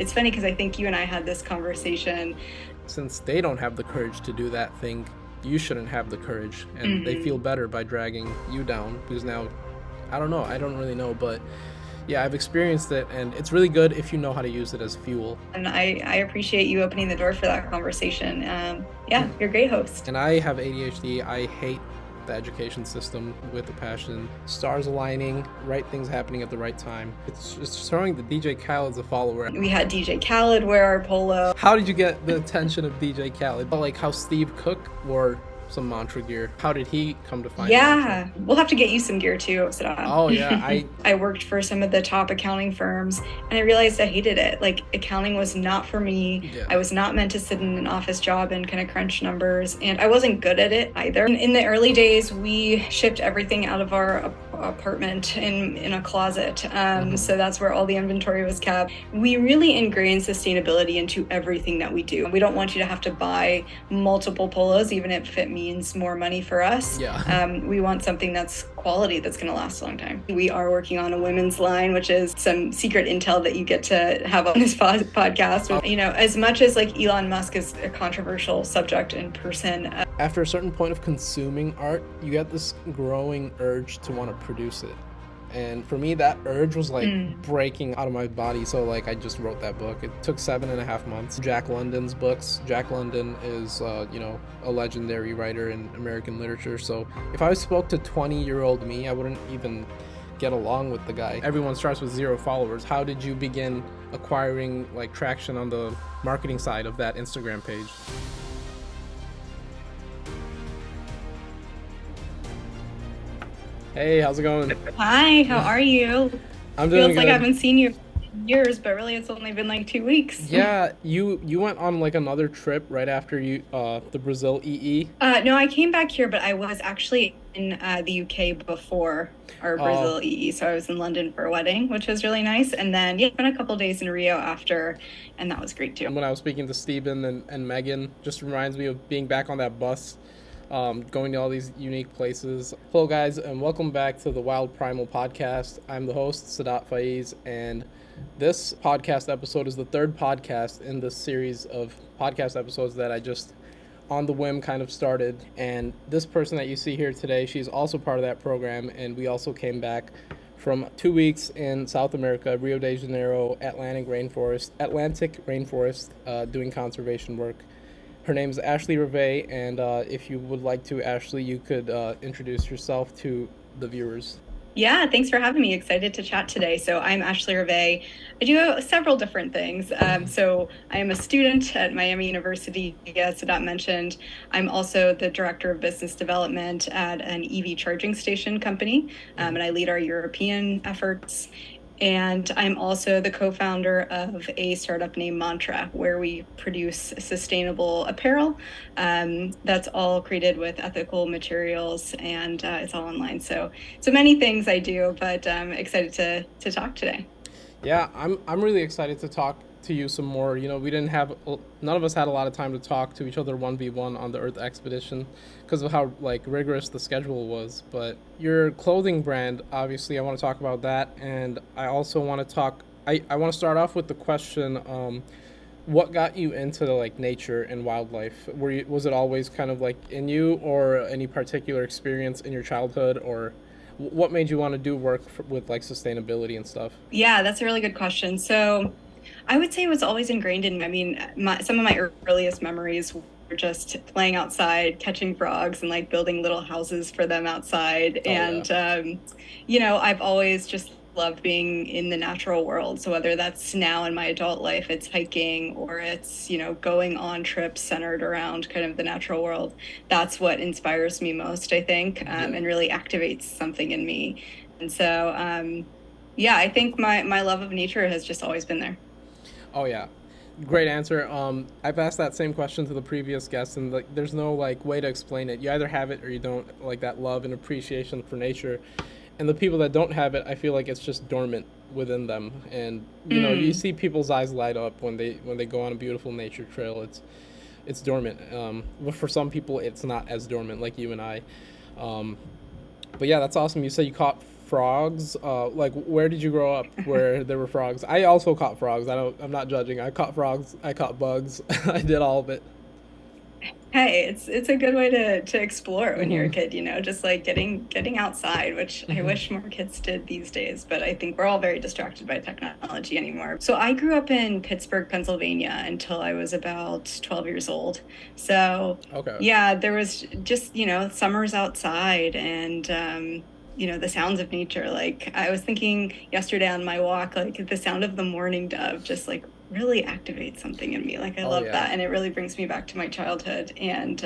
it's funny because I think you and I had this conversation. Since they don't have the courage to do that thing, you shouldn't have the courage, and they feel better by dragging you down, because now, I don't know, I don't really know, but yeah, I've experienced it, and it's really good if you know how to use it as fuel. And I appreciate you opening the door for that conversation. Yeah, you're a great host. And I have ADHD. I hate the education system with a passion. Stars aligning, right things happening at the right time. It's showing that DJ Khaled's a follower. We had DJ Khaled wear our polo. How did you get the attention of DJ Khaled? Like how Steve Cook wore some mantra gear. How did he come to find Yeah, mantra? we'll have to get you some gear too, Saddam. Oh yeah, I worked for some of the top accounting firms, and I realized I hated it. Like, accounting was not for me. Yeah. I was not meant to sit in an office job and kind of crunch numbers, and I wasn't good at it either. In the early days, we shipped everything out of our apartment in a closet. So that's where all the inventory was kept. We really ingrained sustainability into everything that we do. We don't want you to have to buy multiple polos, even if it means more money for us. Yeah. We want something that's quality, that's going to last a long time. We are working on a women's line, which is some secret intel that you get to have on this podcast. You know, as much as like Elon Musk is a controversial subject in person. After a certain point of consuming art, you get this growing urge to want to produce it. And for me, that urge was like breaking out of my body. So like I just wrote that book. It took 7.5 months. Jack London's books. Jack London is, a legendary writer in American literature. So if I spoke to 20-year-old me, I wouldn't even get along with the guy. Everyone starts with 0 followers. How did you begin acquiring like traction on the marketing side of that Instagram page? Hey, how's it going? Hi, how are you? I'm doing Feels like good. I haven't seen you in years, but really it's only been like 2 weeks. Yeah, you went on like another trip right after the Brazil EE. No, I came back here, but I was actually in the UK before our Oh, Brazil EE. So I was in London for a wedding, which was really nice. And then, yeah, spent a couple days in Rio after, and that was great too. when I was speaking to Steven and Megan, just reminds me of being back on that bus, going to all these unique places. Hello, guys, and welcome back to the Wild Primal podcast. I'm the host, Sadat Faiz, and this podcast episode is the third podcast in this series of podcast episodes that I just on the whim kind of started. And this person that you see here today, she's also part of that program, and we also came back from 2 weeks in South America, Rio de Janeiro, Atlantic rainforest, doing conservation work. Her name is Ashley Revay, and if you would like to, Ashley, you could introduce yourself to the viewers. Yeah, thanks for having me. Excited to chat today. So I'm Ashley Revay. I do several different things. So I am a student at Miami University, as Sadat mentioned. I'm also the director of business development at an EV charging station company, and I lead our European efforts. And I'm also the co-founder of a startup named Mantra, where we produce sustainable apparel that's all created with ethical materials, and it's all online. So many things I do, but I'm excited to talk today. Yeah, I'm really excited to talk to you some more. You know, none of us had a lot of time to talk to each other 1v1 on the Earth expedition because of how like rigorous the schedule was. But your clothing brand, obviously, I want to talk about that, and I also want to talk. I want to start off with the question: what got you into like nature and wildlife? Was it always kind of like in you, or any particular experience in your childhood, or what made you want to do work with like sustainability and stuff? Yeah, that's a really good question. So I would say it was always ingrained in me. I mean, some of my earliest memories were just playing outside, catching frogs, and like building little houses for them outside. Oh yeah. And, I've always just loved being in the natural world. So whether that's now in my adult life, it's hiking, or it's, going on trips centered around kind of the natural world. That's what inspires me most, I think, and really activates something in me. And so, yeah, I think my love of nature has just always been there. Oh yeah, great answer. I've asked that same question to the previous guests, and like, there's no like way to explain it. You either have it or you don't. Like that love and appreciation for nature, and the people that don't have it, I feel like it's just dormant within them. And you see people's eyes light up when they go on a beautiful nature trail. It's dormant. But for some people, it's not as dormant, like you and I. But yeah, that's awesome. You said you caught frogs. Like, where did you grow up where there were frogs? I also caught frogs. I'm not judging. I caught frogs. I caught bugs. I did all of it. Hey, it's a good way to explore when you're a Hmm. kid, just like getting outside, which I Hmm. wish more kids did these days, but I think we're all very distracted by technology anymore. So I grew up in Pittsburgh, Pennsylvania until I was about 12 years old. So Okay. yeah, there was just, summers outside and the sounds of nature. Like I was thinking yesterday on my walk, like the sound of the mourning dove just like really activates something in me. Like I Oh love yeah. that, and it really brings me back to my childhood. And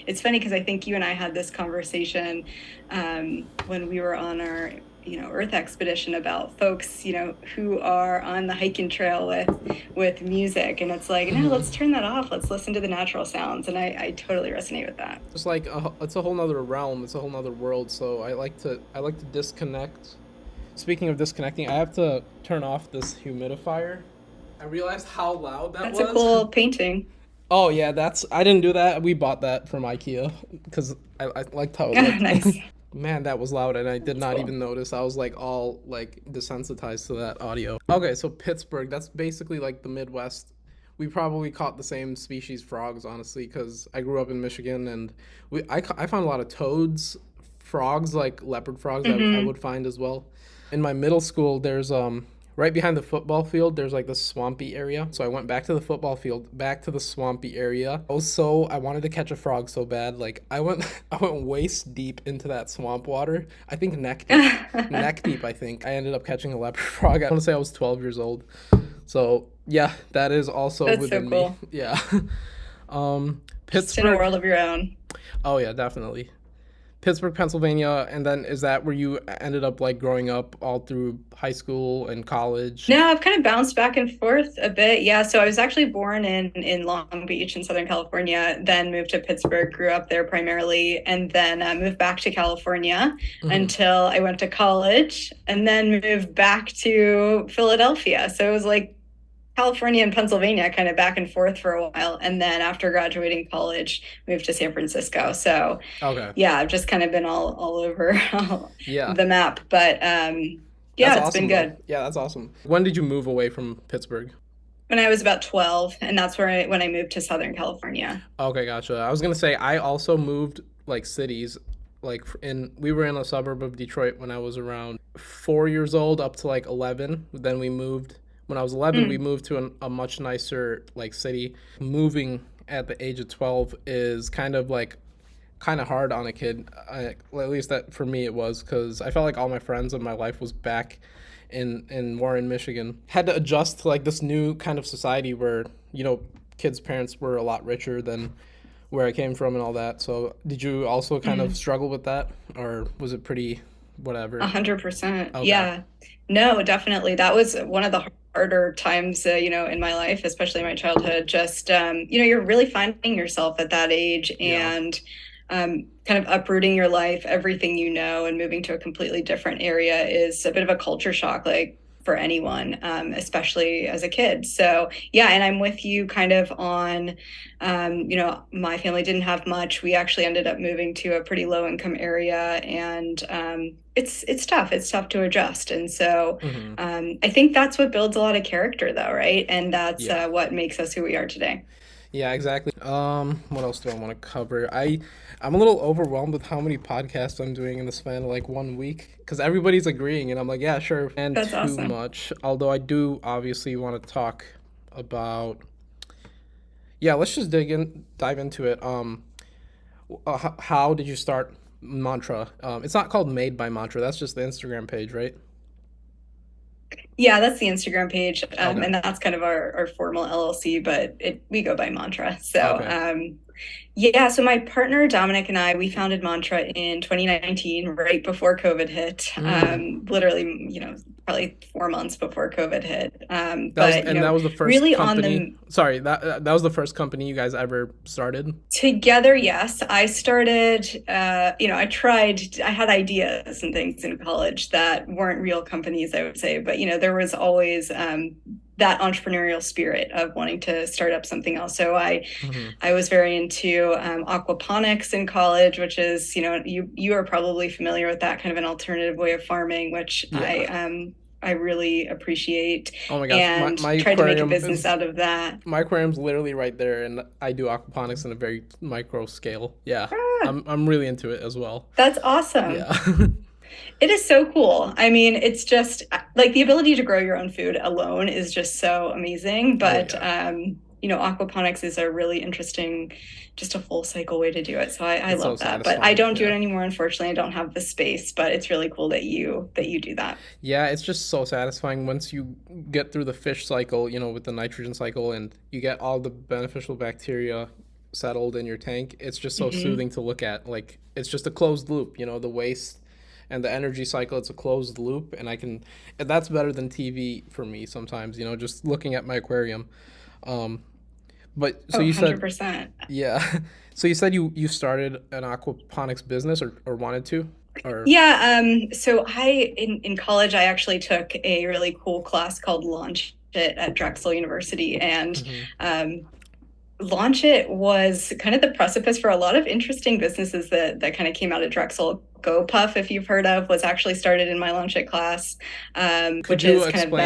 it's funny because I think you and I had this conversation when we were on our Earth expedition about folks who are on the hiking trail with music, and it's like no, let's turn that off. Let's listen to the natural sounds, and I totally resonate with that. It's like it's a whole nother realm. It's a whole nother world. So I like to disconnect. Speaking of disconnecting, I have to turn off this humidifier. I realized how loud that That's a was. cool painting. Oh yeah, that's I didn't do that. We bought that from IKEA because I liked how it looked. Nice. Man, that was loud, and I did That's not cool. even notice. I was like all like desensitized to that audio. Okay, so Pittsburgh, that's basically like the Midwest. We probably caught the same species frogs, honestly, because I grew up in Michigan, and I found a lot of toads, frogs like leopard frogs. I Hmm. would find as well. In my middle school, there's right behind the football field, there's like this swampy area. So I went back to the football field, back to the swampy area. I wanted to catch a frog so bad. Like I went I went waist deep into that swamp water. I think neck deep. Neck deep, I think. I ended up catching a leopard frog. I want to say I was 12 years old. So, yeah, that is also That's so within me. cool. Yeah. Just in a Pittsburgh. world of your own. Oh yeah, definitely. Pittsburgh, Pennsylvania, and then is that where you ended up like growing up all through high school and college? No, I've kind of bounced back and forth a bit. Yeah, so I was actually born in Long Beach in Southern California, then moved to Pittsburgh, grew up there primarily, and then moved back to California Hmm. until I went to college, and then moved back to Philadelphia. So it was like California and Pennsylvania kind of back and forth for a while, and then after graduating college, moved to San Francisco. So Okay. yeah, I've just kind of been all over Yeah. the map, but That's yeah, it's been awesome though. good. Yeah, that's awesome. When did you move away from Pittsburgh? When I was about 12, and that's when I moved to Southern California. Okay, gotcha. I was gonna say I also moved like cities, like in we were in a suburb of Detroit when I was around 4 years old up to like 11. Then we moved when I was 11. We Mm. moved to a much nicer like city. Moving at the age of 12 is kind of hard on a kid. Well, at least that for me it was because I felt like all my friends and my life was back in Warren, Michigan. Had to adjust to like this new kind of society where kids' parents were a lot richer than where I came from and all that. So did you also kind of Mm. struggle with that, or was it pretty whatever? 100%. Okay. Yeah. No, definitely. That was one of the harder times, in my life, especially my childhood. Just, you're really finding yourself at that age Yeah. and kind of uprooting your life, everything you know, and moving to a completely different area is a bit of a culture shock, like for anyone, especially as a kid. So, yeah, and I'm with you kind of on, my family didn't have much. We actually ended up moving to a pretty low income area, and it's tough. It's tough to adjust. And so Hmm. I think that's what builds a lot of character, though, right? And that's Yeah. what makes us who we are today. Yeah, exactly. What else do I want to cover? I'm a little overwhelmed with how many podcasts I'm doing in the span of like 1 week because everybody's agreeing, and I'm like, yeah, sure, and That's too awesome. much. Although I do obviously want to talk about. Yeah, let's just dive into it. How did you start Mantra? It's not called Made by Mantra. That's just the Instagram page, right? Yeah, that's the Instagram page, Okay. and that's kind of our formal LLC, but we go by Mantra. So, Okay. yeah, so my partner Dominic and I, we founded Mantra in 2019, right before COVID hit. Mm. Literally, probably 4 months before COVID hit. But That was the first really on company. the Sorry, that was the first company you guys ever started. together, yes. I started, I had ideas and things in college that weren't real companies, I would say, but there was always that entrepreneurial spirit of wanting to start up something else. So Hmm. I was very into aquaponics in college, which is, you are probably familiar with that kind of an alternative way of farming, which Yeah. I really appreciate, Oh my gosh, and my tried to make a aquarium business is out of that. my aquarium's literally right there, and I do aquaponics in a very micro scale. Yeah, Ah, I'm really into it as well. that's awesome. Yeah. It is so cool. I mean, it's just like the ability to grow your own food alone is just so amazing. Oh But yeah, aquaponics is a really interesting, just a full cycle way to do it. So I it's so love that. But I satisfying. don't do it Yeah. anymore, unfortunately. I don't have the space, but it's really cool that you do that. Yeah, it's just so satisfying once you get through the fish cycle, with the nitrogen cycle, and you get all the beneficial bacteria settled in your tank. It's just so Hmm. soothing to look at. Like, it's just a closed loop, the waste and the energy cycle, it's a closed loop, and that's better than TV for me sometimes, just looking at my aquarium. Um, but so Oh, you said, 100%. yeah. So you said you started an aquaponics business or wanted to? Or Yeah, so in college I actually took a really cool class called Launch It at Drexel University, and Mhm. um, Launch It was kind of the precipice for a lot of interesting businesses that kind of came out of Drexel. GoPuff, if you've heard of, was actually started in my Launch It class, Could which you is kind of explain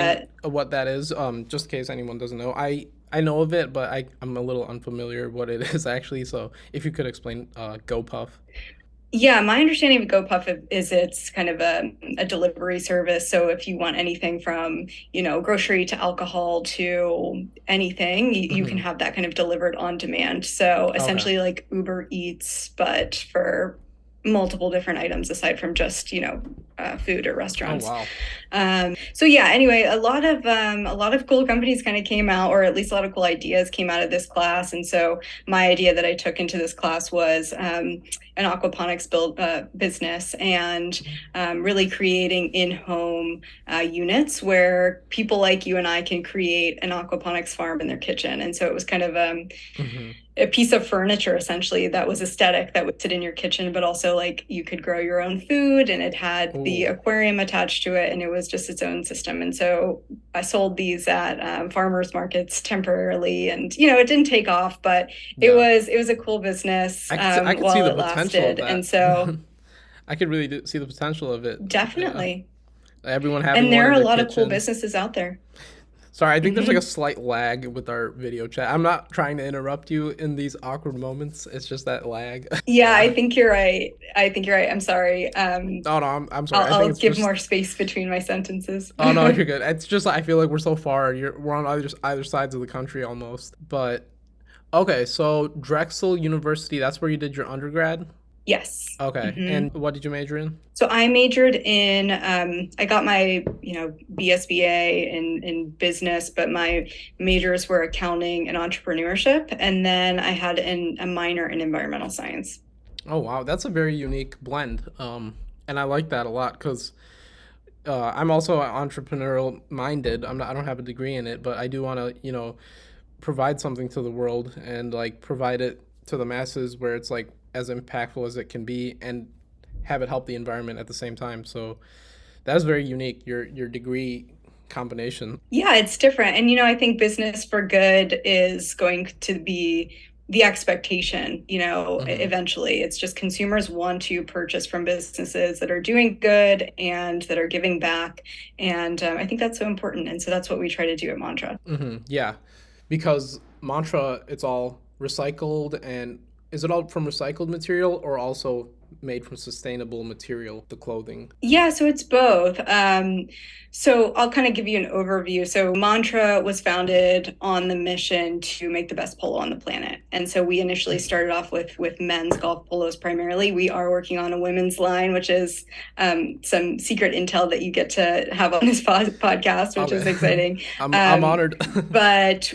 that. what that is? Just in case anyone doesn't know. I know of it, but I'm a little unfamiliar what it is actually. So if you could explain GoPuff. Yeah, my understanding of GoPuff is it's kind of a delivery service. So if you want anything from, grocery to alcohol to anything, you can Hmm. have that kind of delivered on demand. So Okay. essentially like Uber Eats, but for multiple different items aside from just, food or Oh restaurants. wow. So yeah, anyway, a lot of cool companies kind of came out, or at least a lot of cool ideas came out of this class. And so my idea that I took into this class was an aquaponics business, and really creating in-home units where people like you and I can create an aquaponics farm in their kitchen. And so it was kind of Hmm. a piece of furniture essentially that was aesthetic, that would sit in your kitchen, but also like you could grow your own food, and it had the Ooh. aquarium attached to it, and it was just its own system. And so I sold these at farmers markets temporarily, and it didn't take off, but Yeah. it was a cool business I could see while the it potential of lasted. that. And so I could really see the potential of it. Yeah. definitely, Everyone having and one there in are a their lot of cool kitchen. businesses out there. Sorry, I think there's like a Hmm. slight lag with our video chat. I'm not trying to interrupt you in these awkward moments. It's just that lag. Yeah, Yeah. I think you're right. I think you're right. I'm sorry. Oh no, I'm sorry. I think I'll it's give just. more space between my sentences. Oh no, you're good. It's just I feel like we're so far. We're on either sides of the country almost. But okay, so Drexel University. That's where you did your undergrad. Yes. Okay, Hmm. and what did you major in? So I majored in, I got my, BSBA in business, but my majors were accounting and entrepreneurship. And then I had a minor in environmental science. Oh wow, that's a very unique blend. And I like that a lot because I'm also entrepreneurial minded. I don't have a degree in it, but I do want to, provide something to the world and like provide it to the masses where it's like as impactful as it can be and have it help the environment at the same time. So that's very unique. Your degree combination. Yeah, it's different. And, I think business for good is going to be the expectation, Hmm. eventually. It's just consumers want to purchase from businesses that are doing good and that are giving back. And I think that's so important. And so that's what we try to do at Mantra. Hmm. Yeah, because mantra, it's all recycled, and is it all from recycled material or also made from sustainable material? The clothing. Yeah, so it's both. So I'll kind of give you an overview. So Mantra was founded on the mission to make the best polo on the planet. And so we initially started off with men's golf polos primarily. We are working on a women's line, which is some secret intel that you get to have on this podcast, which is Okay, exciting. I'm Um, honored. but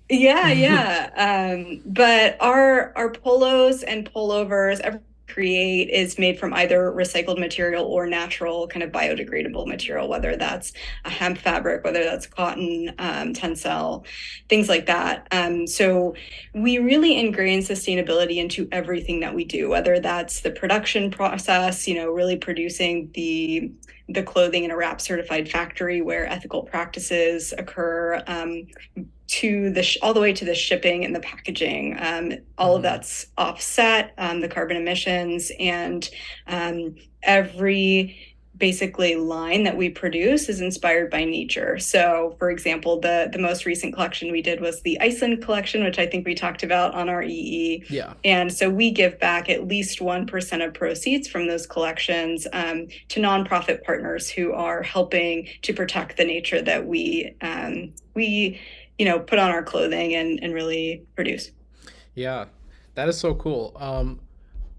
yeah, yeah. But our polos and pullovers, create is made from either recycled material or natural kind of biodegradable material, whether that's a hemp fabric, whether that's cotton, tencel, things like that. So we really ingrain sustainability into everything that we do, whether that's the production process, really producing the clothing in a wrap certified factory where ethical practices occur, to all the way to the shipping and the packaging. All of that's offset, the carbon emissions, and every basically line that we produce is inspired by nature. So, for example, the most recent collection we did was the Iceland collection, which I think we talked about on our EE. Yeah. And so we give back at least 1% of proceeds from those collections to nonprofit partners who are helping to protect the nature that we put on our clothing and really produce. Yeah, that is so cool.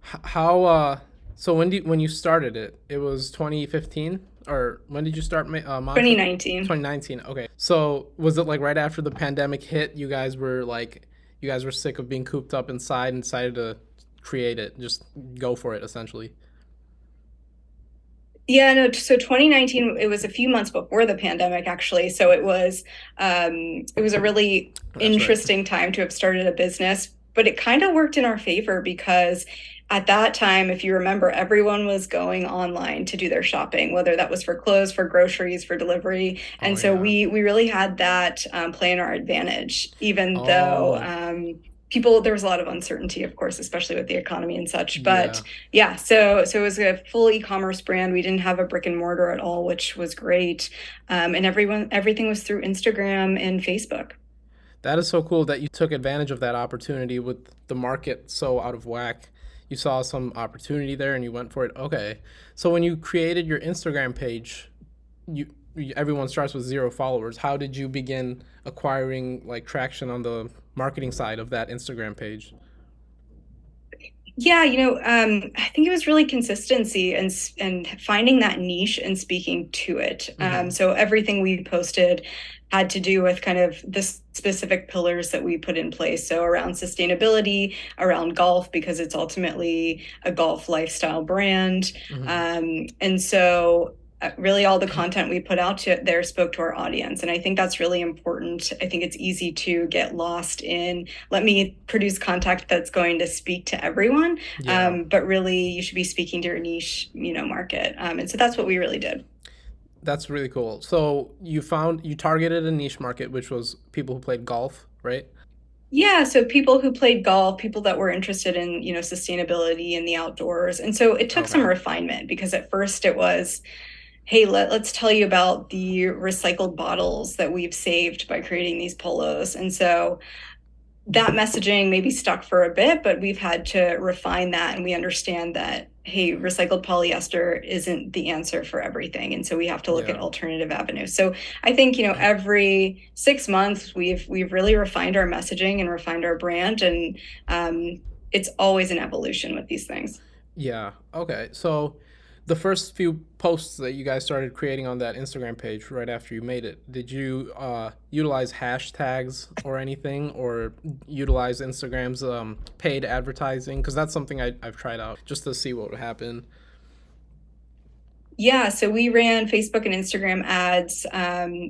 How so when you started it, it was 2015, or when did you start Mantra? 2019. 2019. Okay. So was it like right after the pandemic hit, you guys were sick of being cooped up inside and decided to create it, just go for it essentially. Yeah, no, so 2019, it was a few months before the pandemic, actually. So it was a really That's right. interesting time to have started a business, but it kind of worked in our favor because at that time, if you remember, everyone was going online to do their shopping, whether that was for clothes, for groceries, for delivery. Oh And so yeah. we really had that play in our advantage, even though Oh, there was a lot of uncertainty, of course, especially with the economy and such. But yeah. yeah, so it was a full e-commerce brand. We didn't have a brick and mortar at all, which was great. And everything was through Instagram and Facebook. That is so cool that you took advantage of that opportunity with the market so out of whack. You saw some opportunity there and you went for it. Okay. So when you created your Instagram page, everyone starts with 0 followers. How did you begin acquiring like traction on the marketing side of that Instagram page? Yeah, I think it was really consistency and finding that niche and speaking to it. Mm-hmm. So everything we posted had to do with kind of the specific pillars that we put in place. So around sustainability, around golf, because it's ultimately a golf lifestyle brand. Mm-hmm. And so really all the content we put out there spoke to our audience. And I think that's really important. I think it's easy to get lost in, let me produce content that's going to speak to everyone. Yeah. But really you should be speaking to your niche, market. And so that's what we really did. That's really cool. So you targeted a niche market, which was people who played golf, right? Yeah, so people who played golf, people that were interested in, sustainability and the outdoors. And so it took some Okay. refinement because at first it was, hey, let's tell you about the recycled bottles that we've saved by creating these polos. And so that messaging maybe stuck for a bit, but we've had to refine that. And we understand that, hey, recycled polyester isn't the answer for everything. And so we have to look at Yeah. alternative avenues. So I think, every 6 months we've really refined our messaging and refined our brand. And it's always an evolution with these things. Yeah. Okay. So the first few posts that you guys started creating on that Instagram page right after you made it, did you utilize hashtags or anything, or utilize Instagram's paid advertising? Because that's something I've tried out just to see what would happen. Yeah, so we ran Facebook and Instagram ads.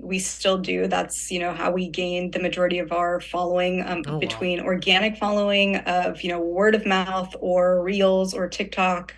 We still do. That's, how we gained the majority of our following, Oh wow. between organic following of, word of mouth or Reels or TikTok.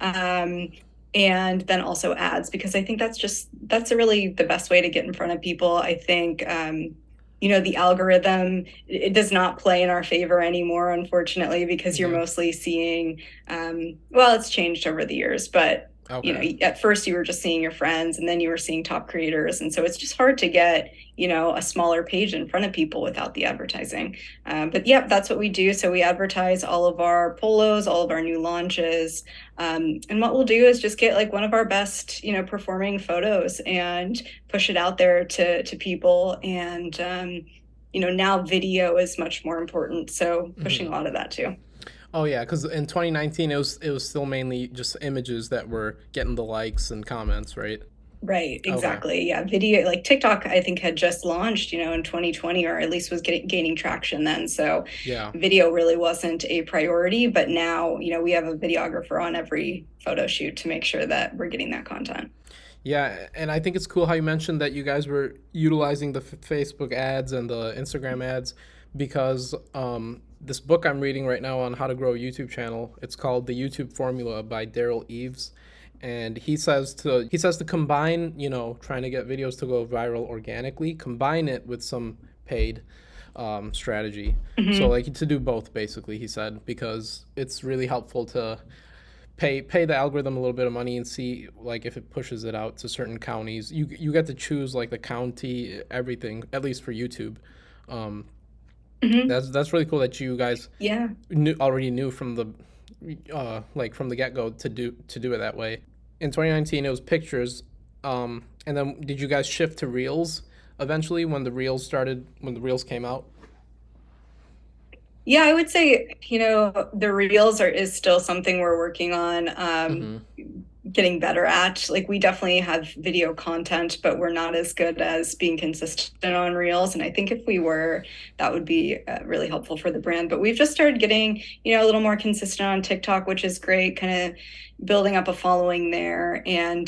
Um, and then also ads, because I think that's really the best way to get in front of people. I think, the algorithm, it does not play in our favor anymore, unfortunately, because you're Yeah. mostly seeing, well, it's changed over the years, but Okay. at first you were just seeing your friends and then you were seeing top creators. And so it's just hard to get, a smaller page in front of people without the advertising. But yeah, that's what we do. So we advertise all of our polos, all of our new launches. And what we'll do is just get like one of our best, performing photos and push it out there to people. And, now video is much more important. So pushing a lot of that too. Oh yeah, because in 2019 it was still mainly just images that were getting the likes and comments, right? Right, Okay. exactly. Yeah, video like TikTok, I think had just launched, in 2020, or at least was gaining traction then. So Yeah. video really wasn't a priority, but now, we have a videographer on every photo shoot to make sure that we're getting that content. Yeah, and I think it's cool how you mentioned that you guys were utilizing the Facebook ads and the Instagram ads because this book I'm reading right now on how to grow a YouTube channel, it's called The YouTube Formula by Daryl Eves. And he says to combine, trying to get videos to go viral organically, combine it with some paid strategy. So Hmm. like to do both basically, he said, because it's really helpful to pay the algorithm a little bit of money and see like if it pushes it out to certain counties. You get to choose like the county, everything, at least for YouTube. Um, Hmm. that's really cool that you guys Yeah. already knew from the from the get go to do it that way. In 2019, it was pictures, and then did you guys shift to reels eventually when the reels came out? Yeah, I would say, the reels is still something we're working on, Mm-hmm. getting better at. Like we definitely have video content, but we're not as good as being consistent on reels. And I think if we were, that would be really helpful for the brand. But we've just started getting, a little more consistent on TikTok, which is great, kind of building up a following there. And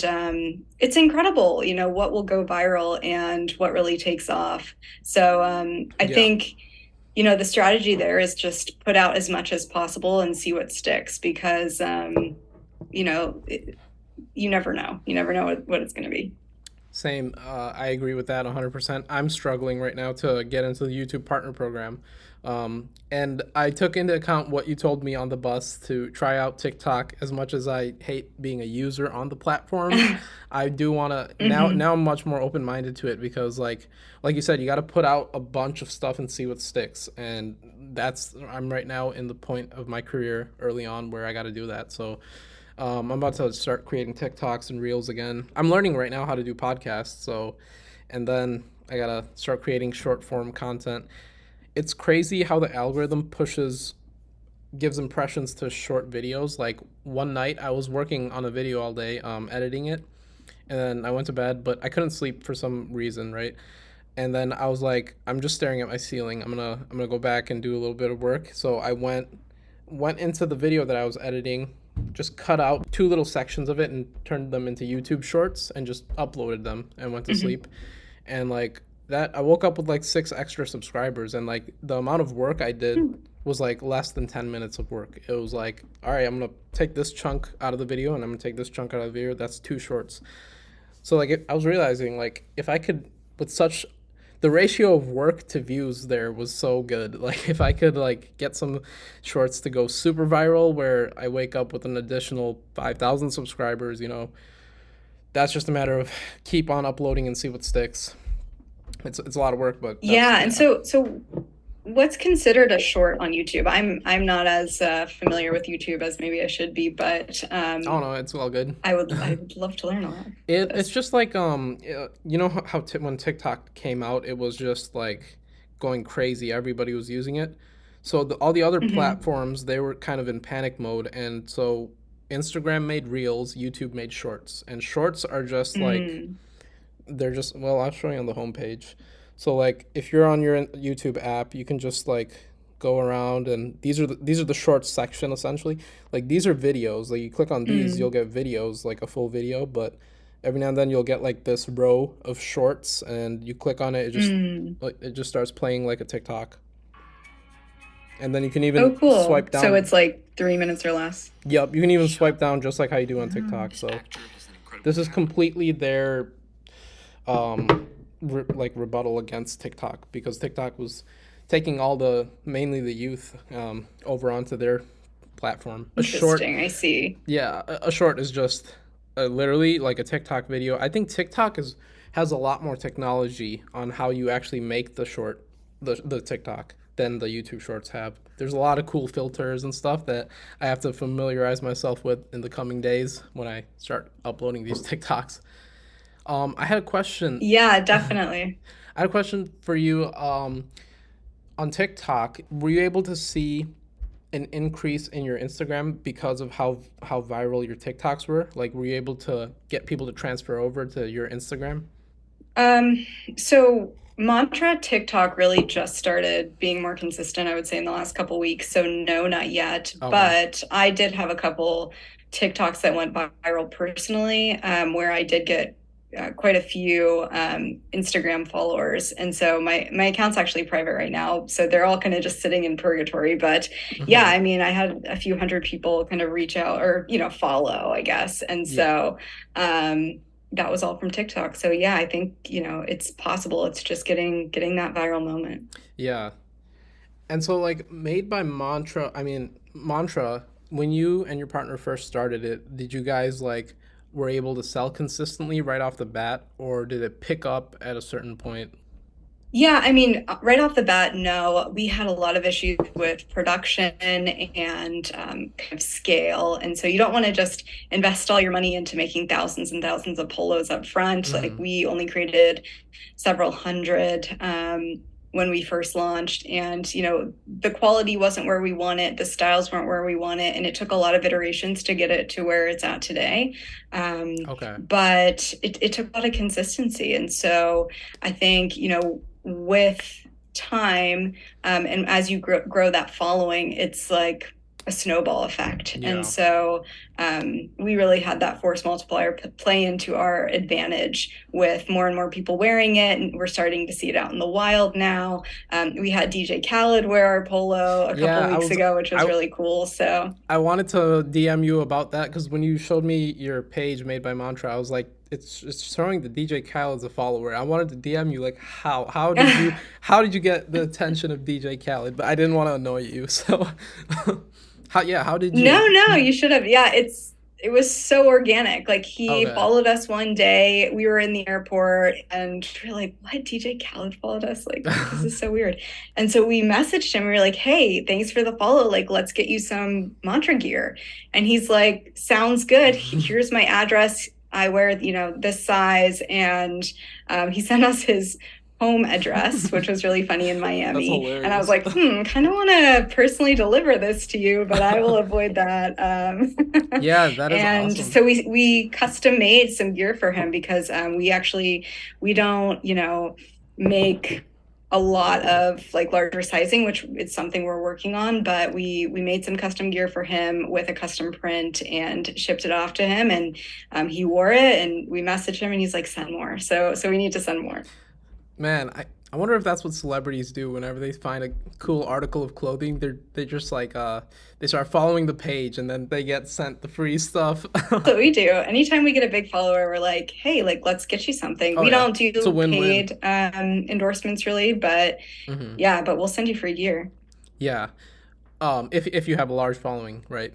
it's incredible, what will go viral and what really takes off. So I Yeah. think the strategy there is just put out as much as possible and see what sticks, because you know you never know. You never know what it's going to be. Same. I agree with that 100%. I'm struggling right now to get into the YouTube Partner Program. And I took into account what you told me on the bus to try out TikTok. As much as I hate being a user on the platform, I do want to now. Hmm. Now I'm much more open minded to it because, like you said, you got to put out a bunch of stuff and see what sticks. And I'm right now in the point of my career early on where I got to do that. So I'm about to start creating TikToks and Reels again. I'm learning right now how to do podcasts, so and then I gotta start creating short form content. It's crazy how the algorithm gives impressions to short videos. Like one night, I was working on a video all day, editing it, and then I went to bed, but I couldn't sleep for some reason, right? And then I was like, I'm just staring at my ceiling. I'm gonna go back and do a little bit of work. So I went into the video that I was editing, just cut out two little sections of it and turned them into YouTube shorts and just uploaded them and went to Hmm. sleep. And like that, I woke up with like 6 extra subscribers, and like the amount of work I did was like less than 10 minutes of work. It was like, all right, I'm gonna take this chunk out of the video and I'm gonna take this chunk out of the video. That's two shorts. So like I was realizing like if I could with such the ratio of work to views there was so good. Like if I could like get some shorts to go super viral where I wake up with an additional 5,000 subscribers, that's just a matter of keep on uploading and see what sticks. It's a lot of work, but that's Yeah, and yeah. so what's considered a short on YouTube? I'm not as familiar with YouTube as maybe I should be, but I don't know, it's all good. I would love to learn a lot of It's this. just like you know how when TikTok came out, it was just like going crazy. Everybody was using it. So all the other Hmm. platforms they were kind of in panic mode, and so Instagram made Reels, YouTube made Shorts, and Shorts are just like Mm. they're just well, I'll show you on the homepage. So like if you're on your YouTube app, you can just like go around and these are the shorts section essentially. Like these are videos. Like you click on these, you'll Mm. get videos like a full video, but every now and then you'll get like this row of shorts and you click on it, Mm. it just starts playing like a TikTok. And then you can Oh, even cool. swipe So down. it's like 3 minutes or less. Yep, you can even swipe down just like how you do on Oh. TikTok. So this is completely their like rebuttal against TikTok because TikTok was taking all the mainly the youth over onto their platform. A short, Interesting. I see. yeah, a short is just literally like a TikTok video. I think TikTok has a lot more technology on how you actually make the short, the TikTok than the YouTube shorts have. There's a lot of cool filters and stuff that I have to familiarize myself with in the coming days when I start uploading these TikToks. I had a question. Yeah, definitely. I had a question for you. On TikTok, were you able to see an increase in your Instagram because of how viral your TikToks were? Like, were you able to get people to transfer over to your Instagram? Um, so Mantra TikTok really just started being more consistent, I would say, in the last couple weeks. So no, not yet. Okay. But I did have a couple TikToks that went viral personally, where I did get quite a few Instagram followers. And so my account's actually private right now. So they're all kind of just sitting in purgatory. But yeah, Mm-hmm. I mean, I had a few hundred people kind of reach out or, follow, I guess. And Yeah. so that was all from TikTok. So yeah, I think, it's possible. It's just getting that viral moment. Yeah. And so, like, made by Mantra, when you and your partner first started it, did you guys like were able to sell consistently right off the bat, or did it pick up at a certain point? Yeah, I mean, right off the bat, no, we had a lot of issues with production and kind of scale. And so you don't want to just invest all your money into making thousands and thousands of polos up front. Like Mm-hmm. we only created several hundred when we first launched. And, the quality wasn't where we want it. The styles weren't where we want it. And it took a lot of iterations to get it to where it's at today. Okay. But it took a lot of consistency. And so I think, with time and as you grow that following, it's like a snowball effect. And Yeah. so we really had that force multiplier play into our advantage with more and more people wearing it. And we're starting to see it out in the wild now. We had DJ Khaled wear our polo a couple Yeah, weeks ago, which was I really cool. So I wanted to DM you about that because when you showed me your page made by Mantra, I was like, it's showing the DJ Khaled as a follower. I wanted to DM you like how did you get the attention of DJ Khaled? But I didn't want to annoy you, so how did you? No, you should have. Yeah, it was so organic. Like he Okay. followed us one day. We were in the airport and we are like, what? DJ Khaled followed us? Like, this is so weird. And so we messaged him. We were like, hey, thanks for the follow. Like, let's get you some mantra gear. And he's like, sounds good. Here's my address. I wear, this size. And he sent us his home address, which was really funny in That's Miami. And I was hilarious. like, kind of want to personally deliver this to you, but I will avoid that. Yeah, that is And awesome. so we custom made some gear for him because we don't, make a lot of like larger sizing, which is something we're working on, but we made some custom gear for him with a custom print and shipped it off to him, and he wore it, and we messaged him and he's like, send more. So we need to send more. Man, I wonder if that's what celebrities do whenever they find a cool article of clothing. They just like they start following the page and then they get sent the free stuff. What we do. Anytime we get a big follower, we're like, hey, like let's get you something. Oh We yeah, don't it's a do win-win. paid endorsements really, but Hmm. yeah, but we'll send you free gear. Yeah. If you have a large following, right?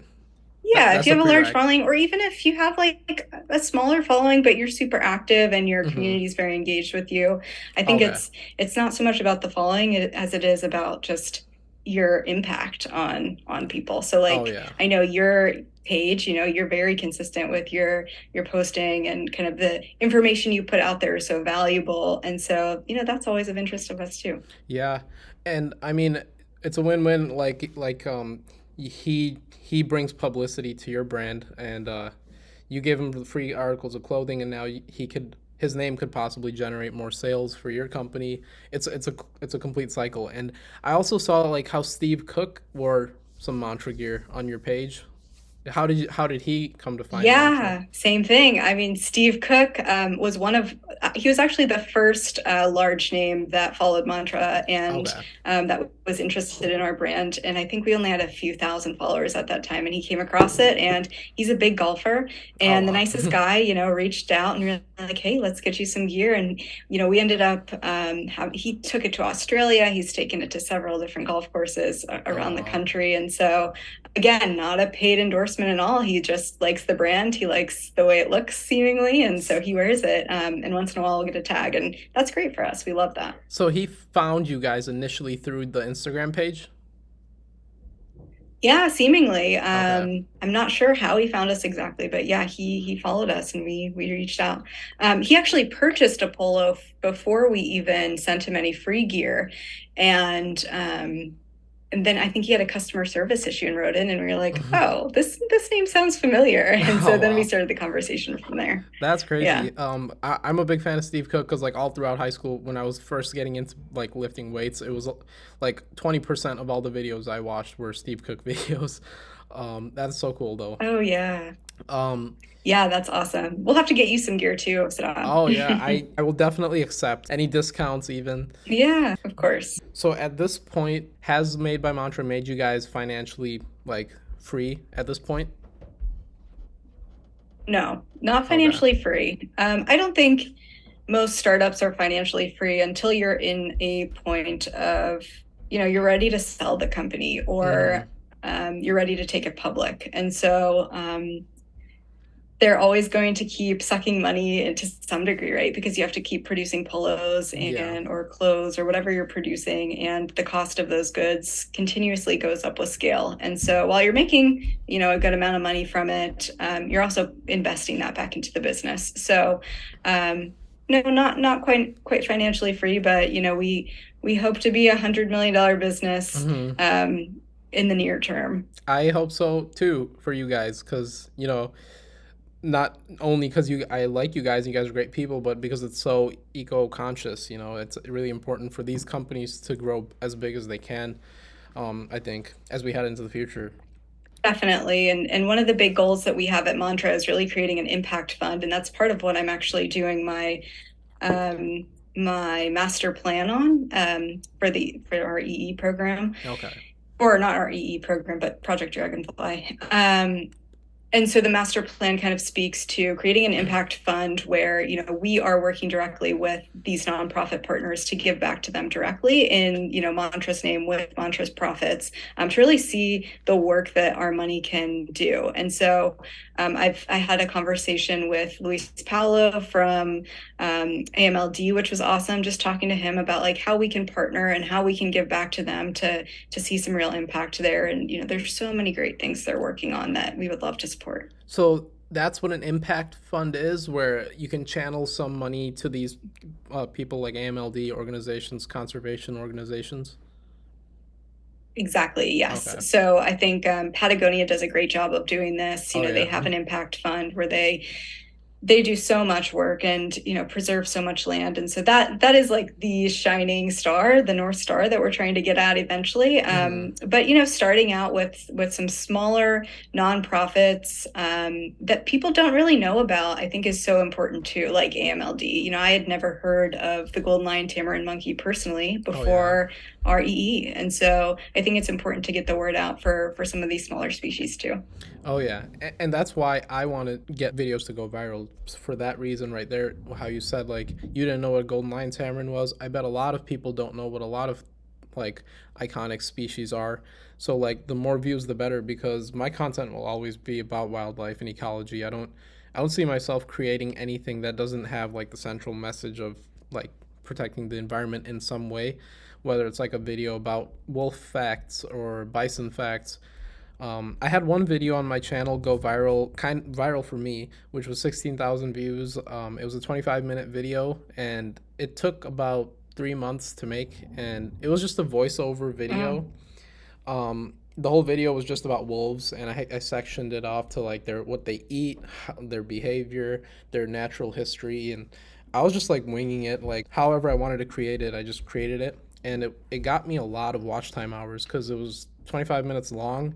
Yeah, if That's you a have a large prereq. following, or even if you have like a smaller following, but you're super active and your Hmm. community is very engaged with you, I think Okay. it's not so much about the following as it is about just your impact on people. So Oh like yeah. I know your page, you're very consistent with your posting and kind of the information you put out there is so valuable. And so, that's always of interest of us too. Yeah, and I mean, it's a win-win. He brings publicity to your brand, and you give him the free articles of clothing, and now his name could possibly generate more sales for your company. It's a complete cycle. And I also saw like how Steve Cook wore some Mantra gear on your page. How did he come to find Mantra? Yeah, same thing. I mean, Steve Cook was he was actually the first large name that followed Mantra and Okay. that was interested in our brand. And I think we only had a few thousand followers at that time. And he came across it and he's a big golfer Oh and the wow. nicest guy, reached out and we were like, hey, let's get you some gear. And, we ended up, he took it to Australia. He's taken it to several different golf courses Oh around the wow. country. And so, again, not a paid endorsement at all. He just likes the brand. He likes the way it looks, seemingly, and so he wears it. And once in a while, we'll get a tag, and that's great for us. We love that. So he found you guys initially through the Instagram page? Yeah, seemingly. Okay. I'm not sure how he found us exactly, but yeah, he followed us and we reached out. He actually purchased a polo before we even sent him any free gear, and and then I think he had a customer service issue and wrote in, and we were like, oh, this name sounds familiar. And Oh so then we wow. started the conversation from there. That's Yeah. crazy. I'm a big fan of Steve Cook because like all throughout high school, when I was first getting into like lifting weights, it was like 20% of all the videos I watched were Steve Cook videos. That's so cool though. Oh yeah. Um, Yeah, that's awesome. We'll have to get you some gear too, Saddam. oh yeah, I will definitely accept any discounts even. Yeah, of course. So at this point, has Made by Mantra made you guys financially like free at this point? No, not Okay. financially free. I don't think most startups are financially free until you're in a point of, you're ready to sell the company Mm-hmm. or you're ready to take it public. And so they're always going to keep sucking money into some degree, right? Because you have to keep producing polos Yeah. and or clothes or whatever you're producing, and the cost of those goods continuously goes up with scale. And so while you're making, a good amount of money from it, you're also investing that back into the business. So no, not quite financially free, but we hope to be $100 million business Mm-hmm. in the near term. I hope so too for you guys, because not only because I like you guys are great people, but because it's so eco conscious. It's really important for these companies to grow as big as they can. I think as we head into the future. Definitely. And one of the big goals that we have at Mantra is really creating an impact fund. And that's part of what I'm actually doing my master plan on for our EE program. Okay. Or not our EE program, but Project Dragonfly. And so the master plan kind of speaks to creating an impact fund where we are working directly with these nonprofit partners to give back to them directly in Mantra's name with Mantra's profits, to really see the work that our money can do. And so I had a conversation with Luis Paulo from AMLD, which was awesome, just talking to him about like how we can partner and how we can give back to them to see some real impact there. And there's so many great things they're working on that we would love to support. So that's what an impact fund is, where you can channel some money to these people like AMLD organizations, conservation organizations. Exactly. Yes. Okay. So I think Patagonia does a great job of doing this. Oh They yeah. have an impact fund where they do so much work and preserve so much land, and so that is like the shining star, the North Star that we're trying to get at eventually. Mm-hmm. But starting out with some smaller nonprofits that people don't really know about, I think is so important too, like AMLD. I had never heard of the golden lion tamarin monkey personally Oh yeah. before REE, and so I think it's important to get the word out for some of these smaller species too. Oh yeah, and that's why I want to get videos to go viral for that reason right there. How you said like you didn't know what golden lion tamarin was. I bet a lot of people don't know what a lot of like iconic species are. So like the more views the better, because my content will always be about wildlife and ecology. I don't see myself creating anything that doesn't have like the central message of like protecting the environment in some way, whether it's like a video about wolf facts or bison facts. I had one video on my channel go viral, kind viral for me, which was 16,000 views. It was a 25-minute video, and it took about 3 months to make, and it was just a voiceover Wow. video. The whole video was just about wolves, and I sectioned it off to like their what they eat, their behavior, their natural history, and I was just like winging it, like however I wanted to create it, I just created it, and it got me a lot of watch time hours because it was 25 minutes long,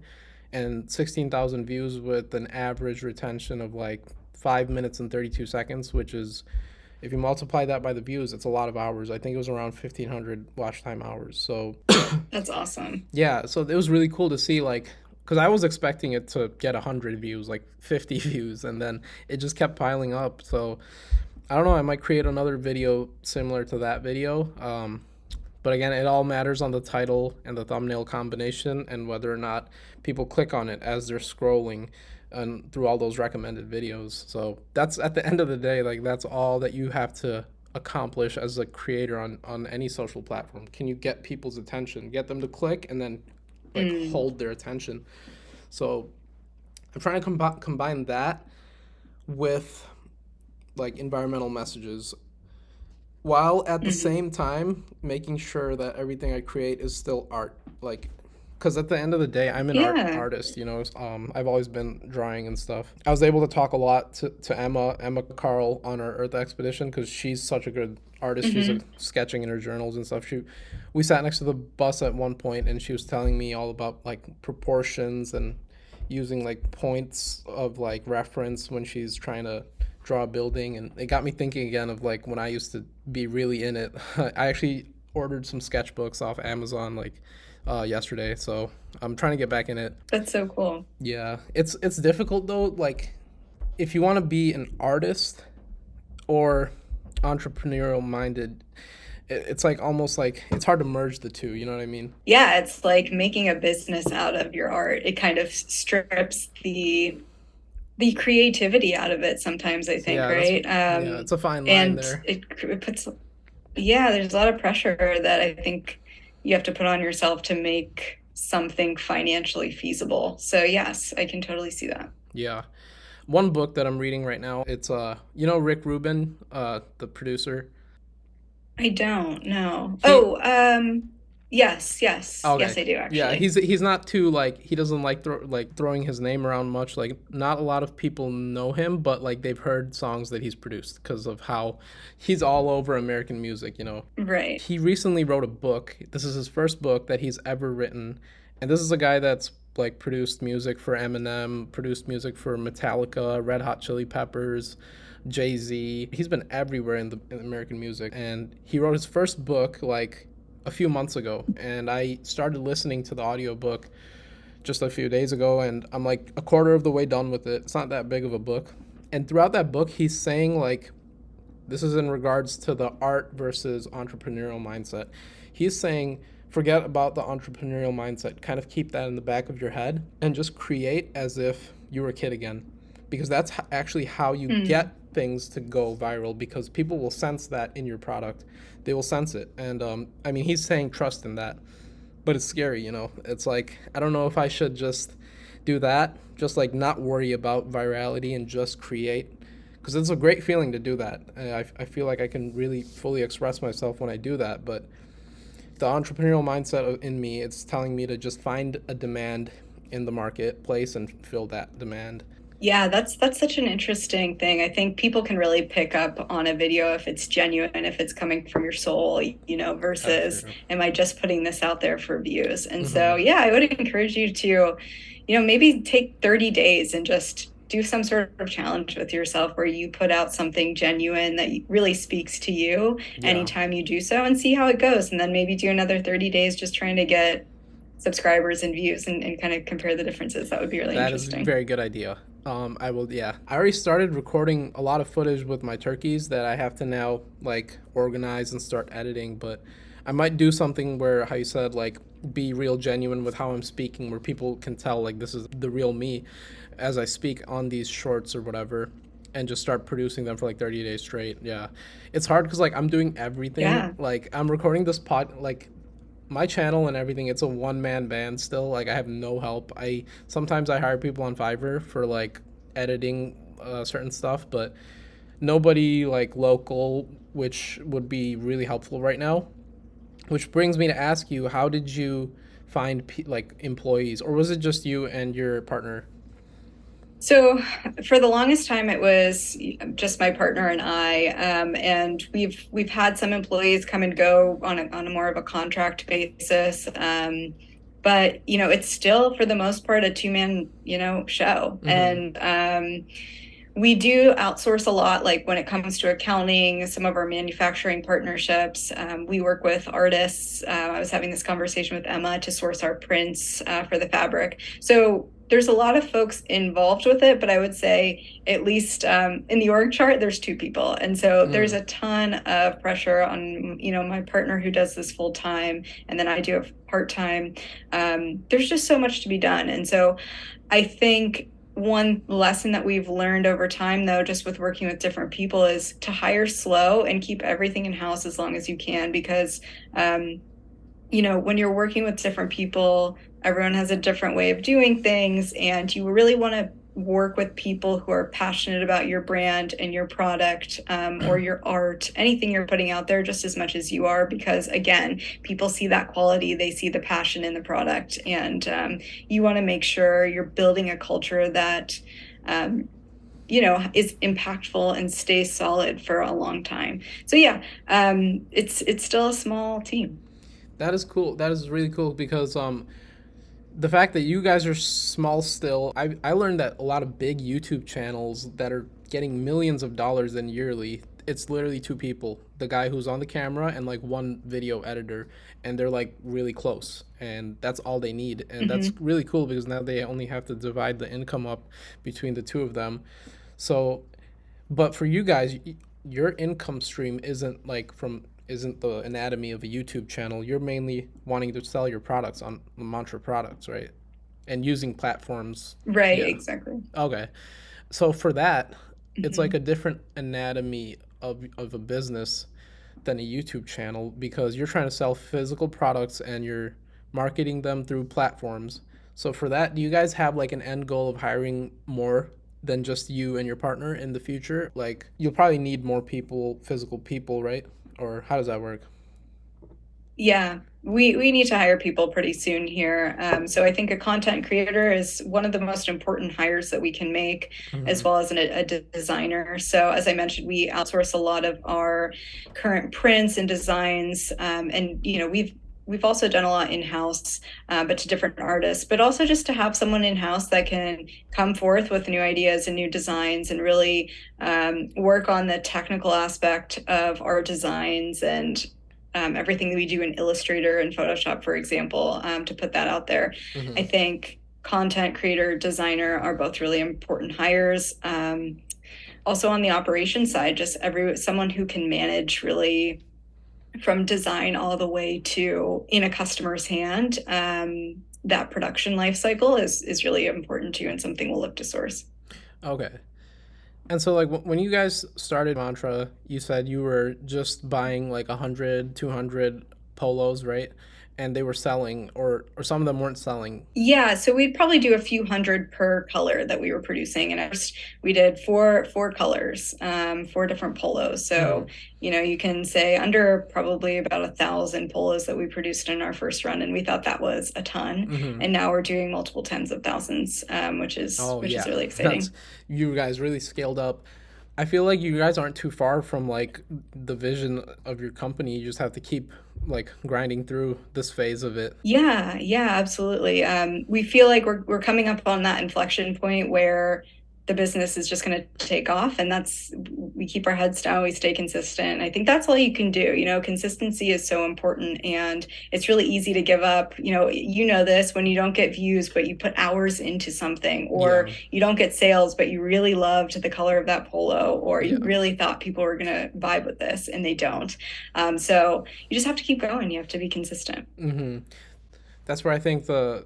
and 16,000 views with an average retention of like 5 minutes and 32 seconds, which is if you multiply that by the views, it's a lot of hours. I think it was around 1,500 watch time hours. So That's awesome. yeah, so it was really cool to see like because I was expecting it to get 100 views, like 50 views, and then it just kept piling up. So I don't know. I might create another video similar to that video. But again, it all matters on the title and the thumbnail combination and whether or not people click on it as they're scrolling and through all those recommended videos. So that's at the end of the day, like that's all that you have to accomplish as a creator on any social platform. Can you get people's attention, get them to click, and then like Mm, hold their attention? So I'm trying to combine that with like environmental messages while at the mhm. same time making sure that everything I create is still art. Like because at the end of the day, I'm an Yeah. artist. I've always been drawing and stuff. I was able to talk a lot to Emma Carl on our Earth expedition because she's such a good artist. She's Hmm. sketching in her journals and stuff. We sat next to the bus at one point, and she was telling me all about like proportions and using like points of like reference when she's trying to draw a building, and it got me thinking again of like when I used to be really in it. I actually ordered some sketchbooks off Amazon like yesterday, so I'm trying to get back in it. That's so cool. Yeah, it's difficult though. Like if you want to be an artist or entrepreneurial minded, it's like almost like it's hard to merge the two. You know what I mean? Yeah, it's like making a business out of your art. It kind of strips the creativity out of it sometimes, I So think, yeah, that's right? yeah, it's a fine line And there. it puts, yeah, there's a lot of pressure that I think you have to put on yourself to make something financially feasible. So yes, I can totally see that. Yeah. One book that I'm reading right now, it's Rick Rubin, the producer. I don't know. He Oh, yes, yes, Okay. yes, I do Yeah, actually. he's not too like he doesn't like throwing his name around much. Like not a lot of people know him, but like they've heard songs that he's produced because of how he's all over American music. Right. He recently wrote a book. This is his first book that he's ever written. And this is a guy that's like produced music for Eminem, produced music for Metallica, Red Hot Chili Peppers, Jay-Z. He's been everywhere in American music. And he wrote his first book like a few months ago, and I started listening to the audiobook just a few days ago, and I'm like a quarter of the way done with it. It's not that big of a book. And throughout that book, he's saying like this is in regards to the art versus entrepreneurial mindset. He's saying forget about the entrepreneurial mindset. Kind of keep that in the back of your head and just create as if you were a kid again. Because that's actually how you Hmm. get things to go viral because people will sense that in your product. They will sense it. And I mean, he's saying trust in that. But it's scary. It's like, I don't know if I should just do that, just like not worry about virality and just create because it's a great feeling to do that. I feel like I can really fully express myself when I do that. But the entrepreneurial mindset in me, it's telling me to just find a demand in the marketplace and fill that demand. Yeah, that's such an interesting thing. I think people can really pick up on a video if it's genuine, if it's coming from your soul, That's versus true. am I just putting this out there for views? And Mm-hmm. so, yeah, I would encourage you to, maybe take 30 days and just do some sort of challenge with yourself where you put out something genuine that really speaks to you Yeah, anytime you do so and see how it goes. And then maybe do another 30 days just trying to get subscribers and views and kind of compare the differences. That would be really that is a interesting. very good idea. I will. Yeah, I already started recording a lot of footage with my turkeys that I have to now like organize and start editing. But I might do something where, how you said, like be real genuine with how I'm speaking, where people can tell like this is the real me as I speak on these shorts or whatever, and just start producing them for like 30 days straight. Yeah, it's hard because like I'm doing everything. Yeah. Like I'm recording this pod like my channel and everything, it's a one man band still. Like I have no help. I sometimes I hire people on Fiverr for like editing certain stuff, but nobody like local, which would be really helpful right now. Which brings me to ask you, how did you find like employees, or was it just you and your partner? So for the longest time, it was just my partner and I, and we've had some employees come and go on a more of a contract basis, but it's still for the most part a two-man show, Mm-hmm. and we do outsource a lot, like when it comes to accounting, some of our manufacturing partnerships. We work with artists. I was having this conversation with Emma to source our prints for the fabric. So there's a lot of folks involved with it, but I would say at least in the org chart, there's two people. And so there's Mm. a ton of pressure on, my partner who does this full time, and then I do it part time. There's just so much to be done. And so I think one lesson that we've learned over time, though, just with working with different people, is to hire slow and keep everything in house as long as you can, because when you're working with different people, everyone has a different way of doing things, and you really want to work with people who are passionate about your brand and your product, or your art, anything you're putting out there, just as much as you are, because again, people see that quality, they see the passion in the product, and you want to make sure you're building a culture that is impactful and stays solid for a long time. So yeah, it's still a small team. That is cool. That is really cool because the fact that you guys are small still, I learned that a lot of big YouTube channels that are getting millions of dollars in yearly, it's literally two people, the guy who's on the camera and like one video editor, and they're like really close, and that's all they need. And that's Mm-hmm. really cool because now they only have to divide the income up between the two of them. So, but for you guys, your income stream isn't the anatomy of a YouTube channel. You're mainly wanting to sell your products on the Mantra products, right? And using platforms. Right, Yeah. exactly. Okay. So for that, it's like Mm-hmm. a different anatomy of a business than a YouTube channel because you're trying to sell physical products and you're marketing them through platforms. So for that, do you guys have like an end goal of hiring more than just you and your partner in the future? Like you'll probably need more people, physical people, right? Or how does that work? Yeah, we need to hire people pretty soon here. So I think a content creator is one of the most important hires that we can make, Mm-hmm. as well as a designer. So as I mentioned, we outsource a lot of our current prints and designs, and we've also done a lot in-house, but to different artists, but also just to have someone in-house that can come forth with new ideas and new designs and really work on the technical aspect of our designs and everything that we do in Illustrator and Photoshop, for example, to put that out there. Mm-hmm. I think content creator, designer are both really important hires. Also on the operation side, just someone who can manage really from design all the way to in a customer's hand. That production life cycle is really important too, and something we'll look to source. Okay. And so, like, when you guys started Mantra, you said you were just buying like 100, 200 polos, right? And they were selling, or some of them weren't selling. Yeah, so we'd probably do a few hundred per color that we were producing, and we did four colors, four different polos. Mm-hmm. So you can say under probably about 1,000 polos that we produced in our first run, and we thought that was a ton. Mm-hmm. And now we're doing multiple tens of thousands, Oh, which is yeah. really That's, exciting. you guys really scaled up. I feel like you guys aren't too far from like the vision of your company. You just have to keep like grinding through this phase of it. Yeah, yeah, absolutely. We feel like we're coming up on that inflection point where the business is just going to take off, and that's we keep our heads down, we stay consistent. I think that's all you can do. Consistency is so important, and it's really easy to give up. This when you don't get views, but you put hours into something, or Yeah. you don't get sales, but you really loved the color of that polo, or you Yeah. really thought people were going to vibe with this, and they don't. So you just have to keep going. You have to be consistent. Mm-hmm. That's where I think the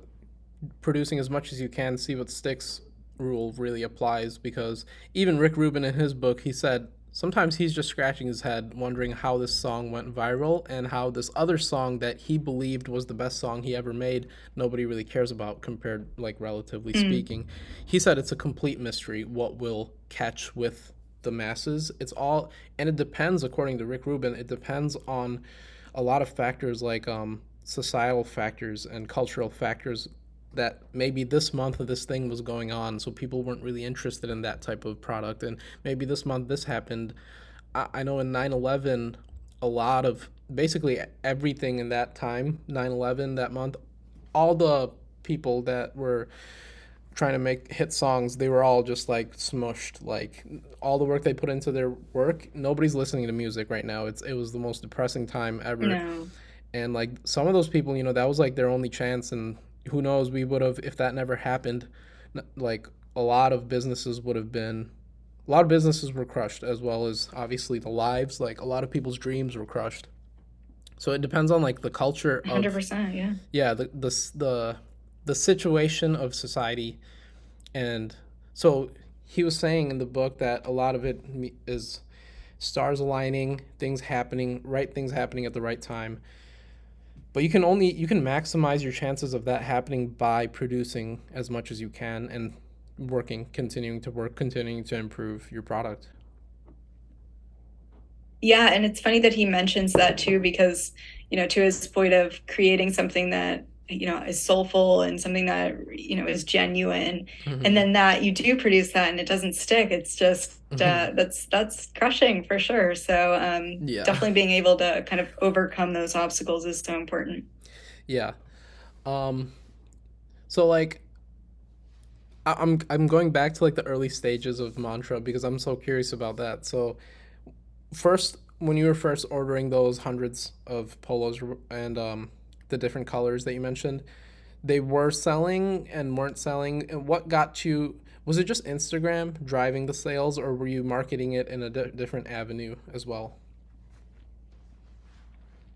producing as much as you can, see what sticks rule really applies because even Rick Rubin in his book, he said sometimes he's just scratching his head wondering how this song went viral and how this other song that he believed was the best song he ever made nobody really cares about compared like relatively Mm. speaking. He said it's a complete mystery what will catch with the masses. It's all, and it depends, according to Rick Rubin, it depends on a lot of factors like societal factors and cultural factors that maybe this month this thing was going on, so people weren't really interested in that type of product, and maybe this month this happened. I know in 9/11, a lot of basically everything in that time, 9/11 that month, all the people that were trying to make hit songs, they were all just like smushed. Like all the work they put into their work, nobody's listening to music right now. It was the most depressing time ever, No. and like some of those people, that was like their only chance, and who knows, we would have, if that never happened, like a lot of businesses would have been, a lot of businesses were crushed, as well as obviously the lives, like a lot of people's dreams were crushed. So it depends on like the culture of, 100%, yeah. yeah, the situation of society. And so he was saying in the book that a lot of it is stars aligning, things happening, right things happening at the right time. But you can maximize your chances of that happening by producing as much as you can and continuing to improve your product. Yeah, and it's funny that he mentions that too, because, to his point of creating something that, is soulful and something that, is genuine. And Hmm. then that you do produce that and it doesn't stick. It's just, Hmm. that's crushing for sure. So Yeah. definitely being able to kind of overcome those obstacles is so important. Yeah. Um, so like I'm going back to like the early stages of Mantra because I'm so curious about that. So first, when you were first ordering those hundreds of polos and the different colors that you mentioned, they were selling and weren't selling. And what got you? Was it just Instagram driving the sales, or were you marketing it in a different avenue as well?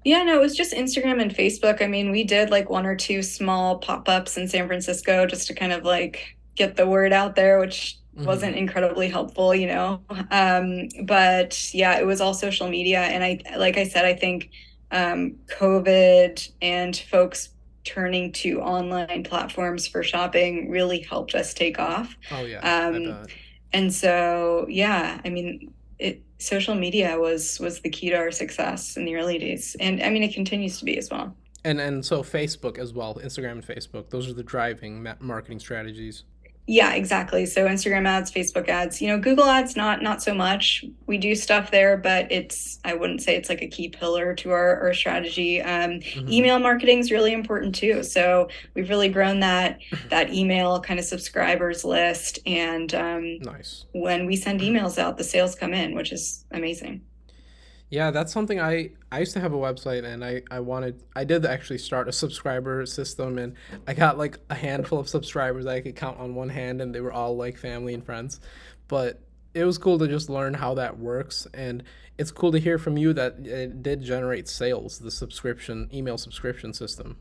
Yeah, no, it was just Instagram and Facebook. I mean, we did like one or two small pop-ups in San Francisco just to kind of like get the word out there, which Mm-hmm. wasn't incredibly helpful. But yeah, it was all social media. And like I said, I think COVID and folks turning to online platforms for shopping really helped us take off. Oh yeah, I Um, bet. and so, yeah, I mean, social media was the key to our success in the early days, and I mean, it continues to be as well. And so Facebook as well, Instagram and Facebook. Those are the driving marketing strategies. Yeah, exactly. So Instagram ads, Facebook ads, Google ads, not so much. We do stuff there, but I wouldn't say it's like a key pillar to our strategy. Mm-hmm. Email marketing is really important too. So we've really grown that email kind of subscribers list, and Nice. when we send emails out, the sales come in, which is amazing. Yeah, that's something I used to have a website and I did actually start a subscriber system and I got like a handful of subscribers I could count on one hand and they were all like family and friends. But it was cool to just learn how that works and it's cool to hear from you that it did generate sales, the subscription email subscription system.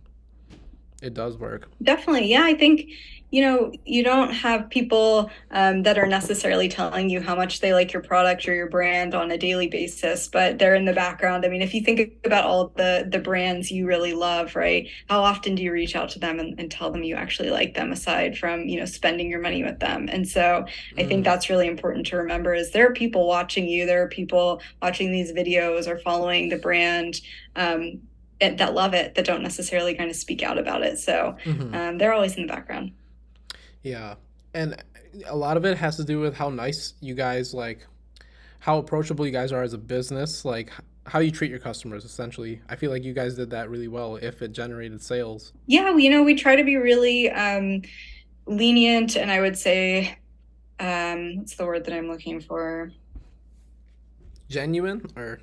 It does work. Definitely. Yeah, I think, you don't have people that are necessarily telling you how much they like your product or your brand on a daily basis, but they're in the background. I mean, if you think about all the brands you really love, right? How often do you reach out to them and tell them you actually like them aside from, spending your money with them? And so I think Mm, that's really important to remember is there are people watching you, there are people watching these videos or following the brand. That love it that don't necessarily kind of speak out about it. So mm-hmm. they're always in the background. Yeah. And a lot of it has to do with how nice you guys like how approachable you guys are as a business, like how you treat your customers essentially. I feel like you guys did that really well if it generated sales. Yeah, we try to be really lenient, and I would say, what's the word that I'm looking for? Genuine or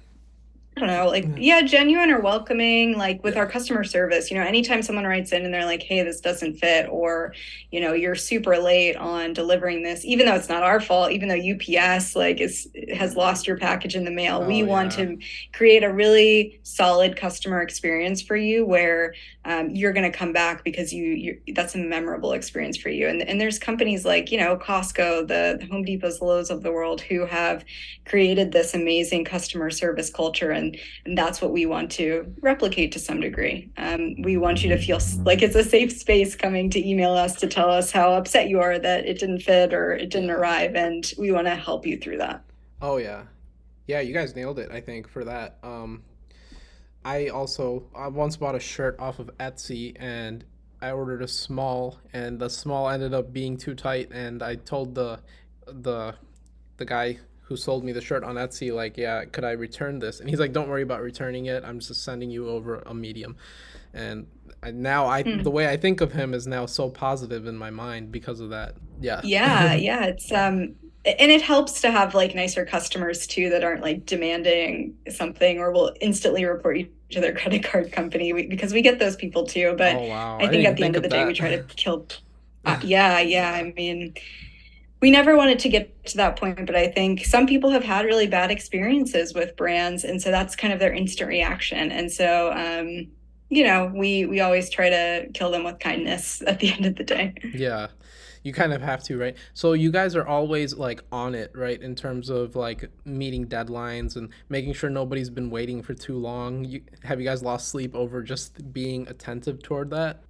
I don't know, like, yeah, genuine or welcoming, like with our yeah. customer service, anytime someone writes in and they're like, hey, this doesn't fit, or, you're super late on delivering this, even though it's not our fault, even though UPS like has lost your package in the mail, we Oh want yeah. to create a really solid customer experience for you where you're going to come back because that's a memorable experience for you. And there's companies like, Costco, the Home Depots, the Lowe's of the world who have created this amazing customer service culture, and that's what we want to replicate to some degree. We want you to feel like it's a safe space coming to email us to tell us how upset you are that it didn't fit or it didn't Yeah. arrive, and we want to help you through that. Oh yeah. Yeah, you guys nailed it, I think, for that. I once bought a shirt off of Etsy and I ordered a small and the small ended up being too tight and I told the the guy who sold me the shirt on Etsy, like, yeah, could I return this? And he's like, don't worry about returning it. I'm just sending you over a medium. And the Hmm. way I think of him is now so positive in my mind because of that. Yeah. Yeah, yeah, it's and it helps to have like nicer customers too that aren't like demanding something or will instantly report you to their credit card company because we get those people too. But Oh wow, I I didn't think even at the think end of of the day, we that. try to kill. Yeah, yeah. Yeah. I mean, we never wanted to get to that point, but I think some people have had really bad experiences with brands, and so that's kind of their instant reaction. And so, we always try to kill them with kindness at the end of the day. Yeah. You kind of have to, right? So you guys are always like on it, right? In terms of like meeting deadlines and making sure nobody's been waiting for too long. Have you guys lost sleep over just being attentive toward that?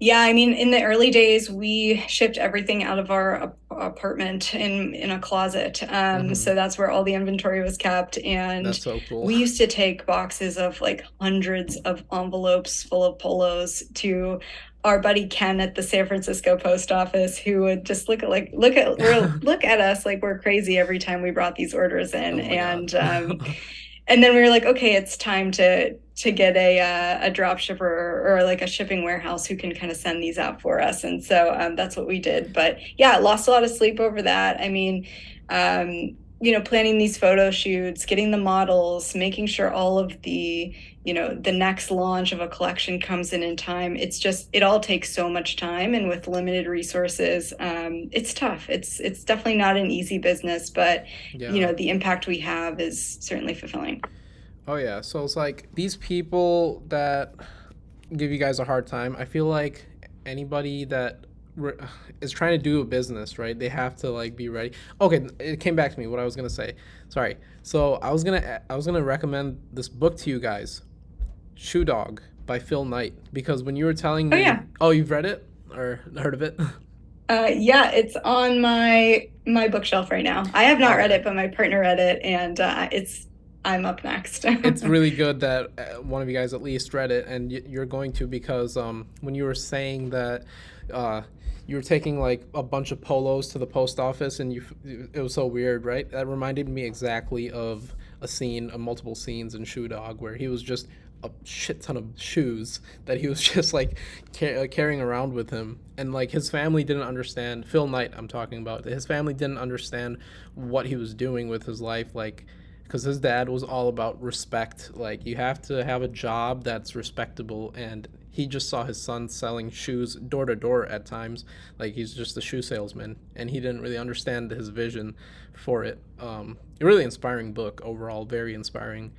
Yeah, I mean, in the early days, we shipped everything out of our apartment in a closet. Mm-hmm. So that's where all the inventory was kept. And That's so cool. we used to take boxes of like hundreds of envelopes full of polos to our buddy Ken at the San Francisco post office, who would just look at us like we're crazy every time we brought these orders in. Oh my god. And then we were like, okay, it's time to get a drop shipper or like a shipping warehouse who can kind of send these out for us. And so that's what we did. But yeah, lost a lot of sleep over that. I mean, planning these photo shoots, getting the models, making sure all of the next launch of a collection comes in time. It all takes so much time, and with limited resources, it's tough. It's definitely not an easy business, but Yeah. the impact we have is certainly fulfilling. Oh yeah. So it's like these people that give you guys a hard time. I feel like anybody that re- is trying to do a business, right? They have to like be ready. Okay, it came back to me what I was gonna say. Sorry. So I was gonna recommend this book to you guys, Shoe Dog by Phil Knight, because when you were telling Oh me, yeah. oh, you've read it or heard of it? Yeah, it's on my bookshelf right now. I have not read Okay. it, but my partner read it, and I'm up next. It's really good that one of you guys at least read it, and you're going to, because when you were saying that uh, you were taking like a bunch of polos to the post office, and it was so weird, right? That reminded me exactly of a scene, of multiple scenes in Shoe Dog, where he was just a shit ton of shoes that he was just like carrying around with him, and like his family didn't understand. Phil Knight, I'm talking about. His family didn't understand what he was doing with his life, like because his dad was all about respect. Like, you have to have a job that's respectable, and he just saw his son selling shoes door to door at times. Like, he's just a shoe salesman, and he didn't really understand his vision for it. A really inspiring book overall, very inspiring.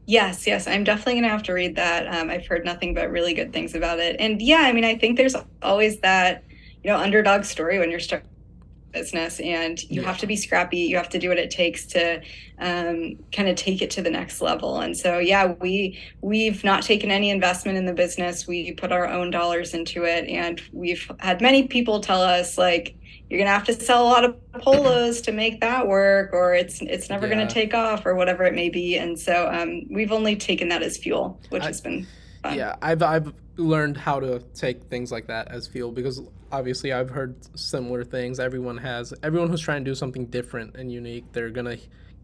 Yes, yes, I'm definitely gonna have to read that. I've heard nothing but really good things about it. And yeah, I mean, I think there's always that, underdog story when you're starting business, and you have to Yeah. be scrappy. You have to do what it takes to kind of take it to the next level. And so yeah, we've not taken any investment in the business. We put our own dollars into it, and we've had many people tell us like, you're gonna have to sell a lot of polos to make that work, or it's never gonna Yeah. take off, or whatever it may be. And so we've only taken that as fuel, which I has been fun. Yeah, I've learned how to take things like that as fuel, because obviously I've heard similar things. Everyone who's trying to do something different and unique, they're gonna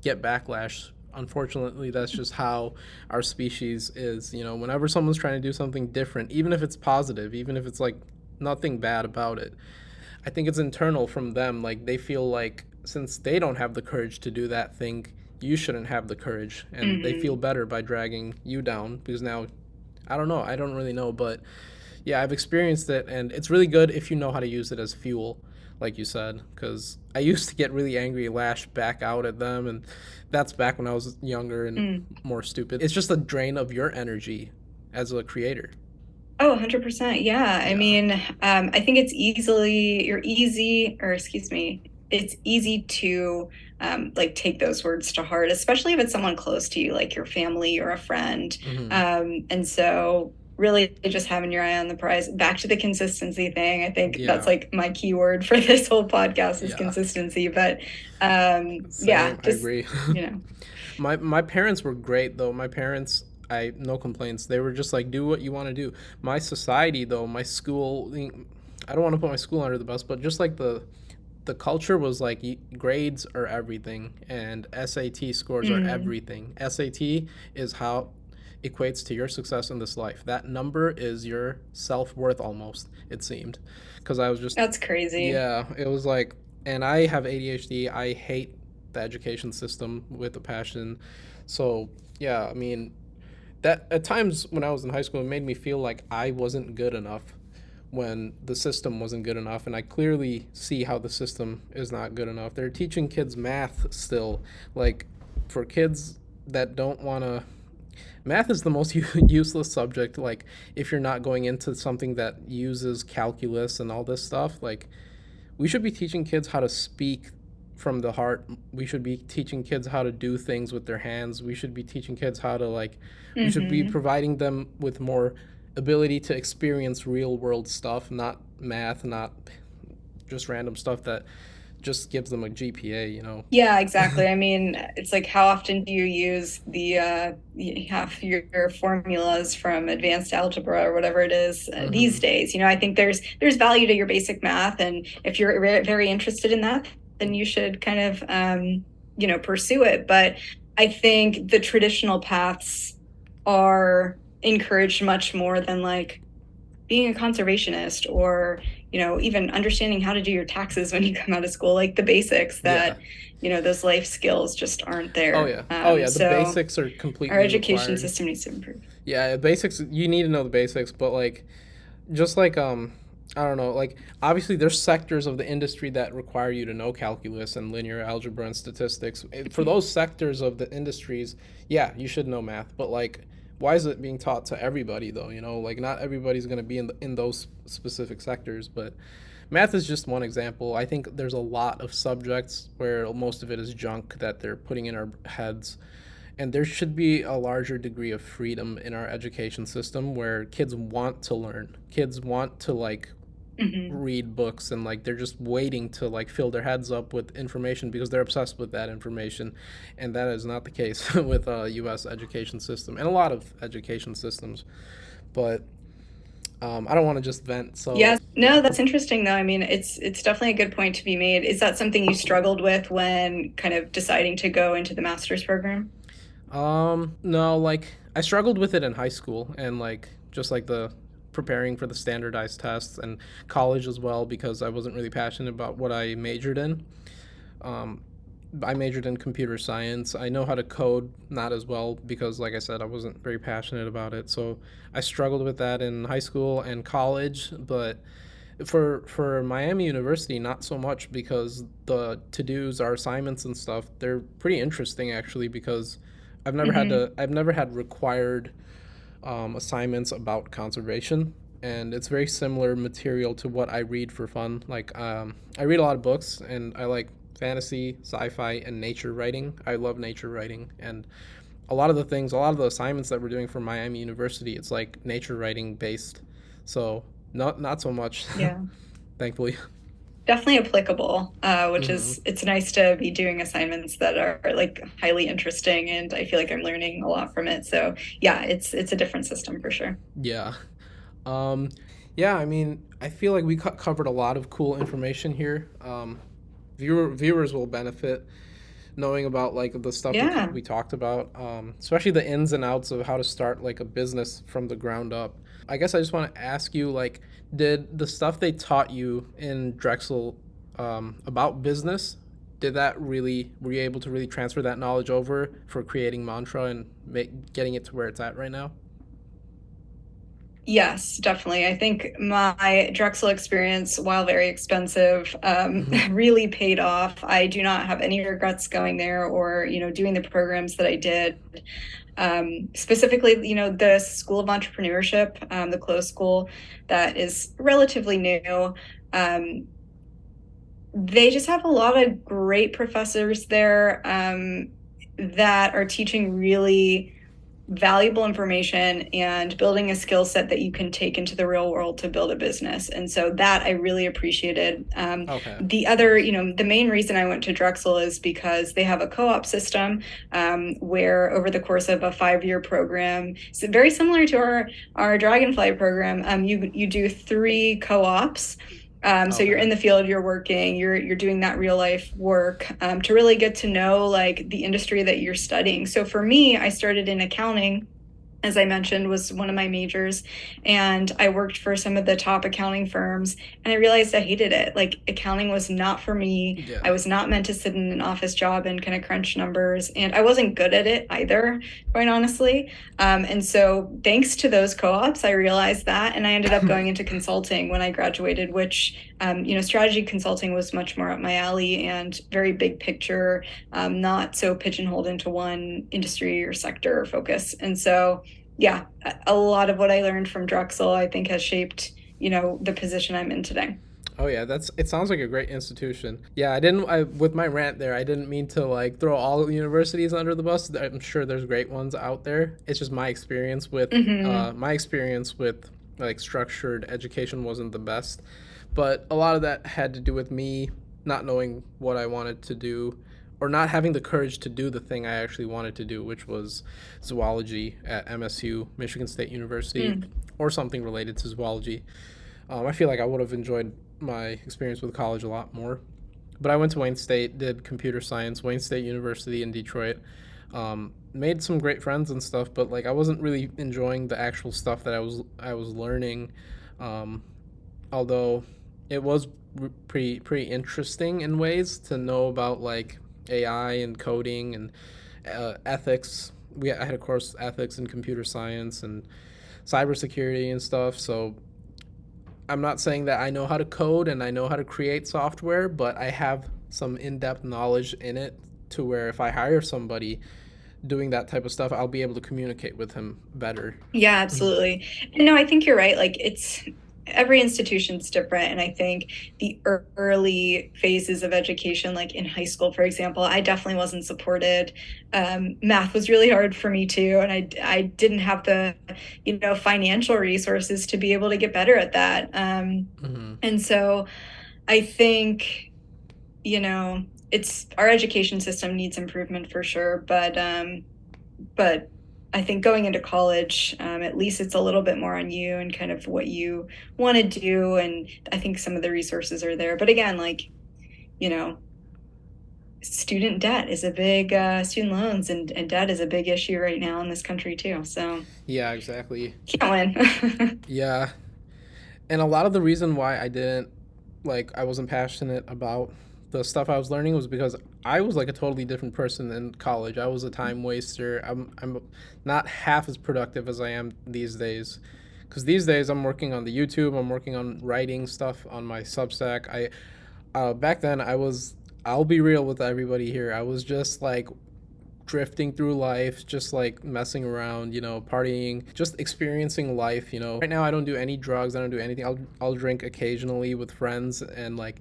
get backlash. Unfortunately, that's just how our species is. Whenever someone's trying to do something different, even if it's positive, even if it's like nothing bad about it, I think it's internal from them. Like, they feel like since they don't have the courage to do that thing, you shouldn't have the courage, and they feel Hmm. better by dragging you down, because now I don't know. I don't really know, but yeah, I've experienced it, and it's really good if you know how to use it as fuel, like you said. Because I used to get really angry, lash back out at them, and that's back when I was younger and more stupid. It's just a drain of your energy as a creator. Oh, 100%. Yeah. I Yeah. mean, I think it's easy to like take those words to heart, especially if it's someone close to you, like your family or a friend. Hmm. And so really just having your eye on the prize. Back to the consistency thing. I think that's Yeah. like my key word for this whole podcast is Yeah. consistency. But yeah, Same. I just, agree. you know. My parents were great though. My parents, I no complaints. They were just like, do what you want to do. My society though, my school, I don't want to put my school under the bus, but just like the culture was like, grades are everything, and SAT scores are Mm, everything. SAT is how equates to your success in this life. That number is your self-worth almost, it seemed. Because I was just, that's crazy. yeah, it was like, and I have ADHD. I hate the education system with a passion. So, yeah, I mean, that at times when I was in high school, it made me feel like I wasn't good enough when the system wasn't good enough. And I clearly see how the system is not good enough. They're teaching kids math still. Like, for kids that don't want to, math is the most useless subject. Like, if you're not going into something that uses calculus and all this stuff, like, we should be teaching kids how to speak from the heart. We should be teaching kids how to do things with their hands. We should be teaching kids how to, like, we should be Hmm. providing them with more ability to experience real world stuff, not math, not just random stuff that just gives them a GPA, you know. Yeah, exactly. I mean, it's like how often do you use the you have your formulas from advanced algebra or whatever it is these Hmm. days? I think there's value to your basic math, and if you're very interested in that, then you should kind of pursue it. But I think the traditional paths are encouraged much more than like being a conservationist or even understanding how to do your taxes when you come out of school, like the basics Yeah. that those life skills just aren't Oh there. yeah. Oh yeah. The So basics are our completely education required. system needs to improve. Yeah, basics. You need to know the basics, but like, just like I don't know. Like, obviously, there's sectors of the industry that require you to know calculus and linear algebra and statistics. For those sectors of the industries, yeah, you should know math. But like, why is it being taught to everybody though? You know, like not everybody's going to be in those specific sectors, but math is just one example. I think there's a lot of subjects where most of it is junk that they're putting in our heads, and there should be a larger degree of freedom in our education system where kids want to learn. Kids want to like Hmm. read books, and like they're just waiting to like fill their heads up with information because they're obsessed with that information, and that is not the case with US education system and a lot of education systems. But I don't want to just vent, so Yes, no, that's interesting though. I mean, it's definitely a good point to be made. Is that something you struggled with when kind of deciding to go into the master's program? no, like I struggled with it in high school and like just like the preparing for the standardized tests and college as well because I wasn't really passionate about what I majored in. Um, I majored in computer science. I know how to code, not as well because, like I said, I wasn't very passionate about it. So I struggled with that in high school and college. But for Miami University, not so much because the to dos, our assignments and stuff, they're pretty interesting actually because Hmm. I've never had required assignments about conservation, and it's very similar material to what I read for fun. Like I read a lot of books, and I like fantasy, sci-fi, and nature writing. I love nature writing, and a lot of the assignments that we're doing for Miami University, it's like nature writing based. So not so much, Yeah. thankfully. Definitely applicable, which Hmm. is it's nice to be doing assignments that are like highly interesting, and I feel like I'm learning a lot from it. So yeah, it's a different system for sure. Yeah. Um, yeah, I mean, I feel like we covered a lot of cool information here. Viewers will benefit knowing about like the stuff Yeah. we talked about, especially the ins and outs of how to start like a business from the ground up. I guess I just want to ask you, like, did the stuff they taught you in Drexel about business, did that really were you able to really transfer that knowledge over for creating Mantra and getting it to where it's at right now? Yes, definitely. I think my Drexel experience, while very expensive, Hmm. really paid off. I do not have any regrets going there or, doing the programs that I did. Specifically, the School of Entrepreneurship, the closed school that is relatively new. Um, they just have a lot of great professors there that are teaching really valuable information and building a skill set that you can take into the real world to build a business. And so that I really appreciated. Okay, The other, nice. the main reason I went to Drexel is because they have a co-op system where over the course of a 5-year program, so very similar to our Dragonfly program, you do 3 co-ops. So you're Okay. in the field, you're working, you're doing that real life work to really get to know like the industry that you're studying. So for me, I started in accounting, as I mentioned, was one of my majors. And I worked for some of the top accounting firms, and I realized I hated it. Like, accounting was not for me. Yeah. I was not meant to sit in an office job and kind of crunch numbers. And I wasn't good at it either, quite honestly. And so, thanks to those co ops, I realized that. And I ended up going into consulting when I graduated, which, strategy consulting was much more up my alley and very big picture, not so pigeonholed into one industry or sector or focus. And so, yeah, a lot of what I learned from Drexel, I think, has shaped, the position I'm in today. Oh yeah, it sounds like a great institution. Yeah, with my rant there, I didn't mean to like throw all universities under the bus. I'm sure there's great ones out there. It's just Hmm. my experience with like structured education wasn't the best. But a lot of that had to do with me not knowing what I wanted to do or not having the courage to do the thing I actually wanted to do, which was zoology at MSU, Michigan State University, Mm. or something related to zoology. I feel like I would have enjoyed my experience with college a lot more. But I went to Wayne State, did computer science, Wayne State University in Detroit. Made some great friends and stuff, but like I wasn't really enjoying the actual stuff that I was learning. Um, Although it was pretty interesting in ways to know about like AI and coding and ethics. I had a course ethics and computer science and cybersecurity and stuff. So I'm not saying that I know how to code and I know how to create software, but I have some in-depth knowledge in it to where if I hire somebody doing that type of stuff, I'll be able to communicate with him better. Yeah, absolutely. And no, I think you're right. Like it's every institution's different. And I think the early phases of education, like in high school, for example, I definitely wasn't supported. Math was really hard for me too. And I didn't have the, financial resources to be able to get better at that. Mm-hmm. And so I think, it's our education system needs improvement for sure. But I think going into college, at least it's a little bit more on you and kind of what you want to do. And I think some of the resources are there. But again, like, you know, student debt is a big, student loans and debt is a big issue right now in this country too. So Yeah, exactly. can't win. Yeah, and a lot of the reason why I wasn't passionate about the stuff I was learning was because I was like a totally different person in college. I was a time waster. I'm not half as productive as I am these days. Because these days I'm working on the YouTube, I'm working on writing stuff on my Substack. Back then I'll be real with everybody here. I was just like drifting through life, just like messing around, partying, just experiencing life. Right now I don't do any drugs, I don't do anything. I'll drink occasionally with friends and like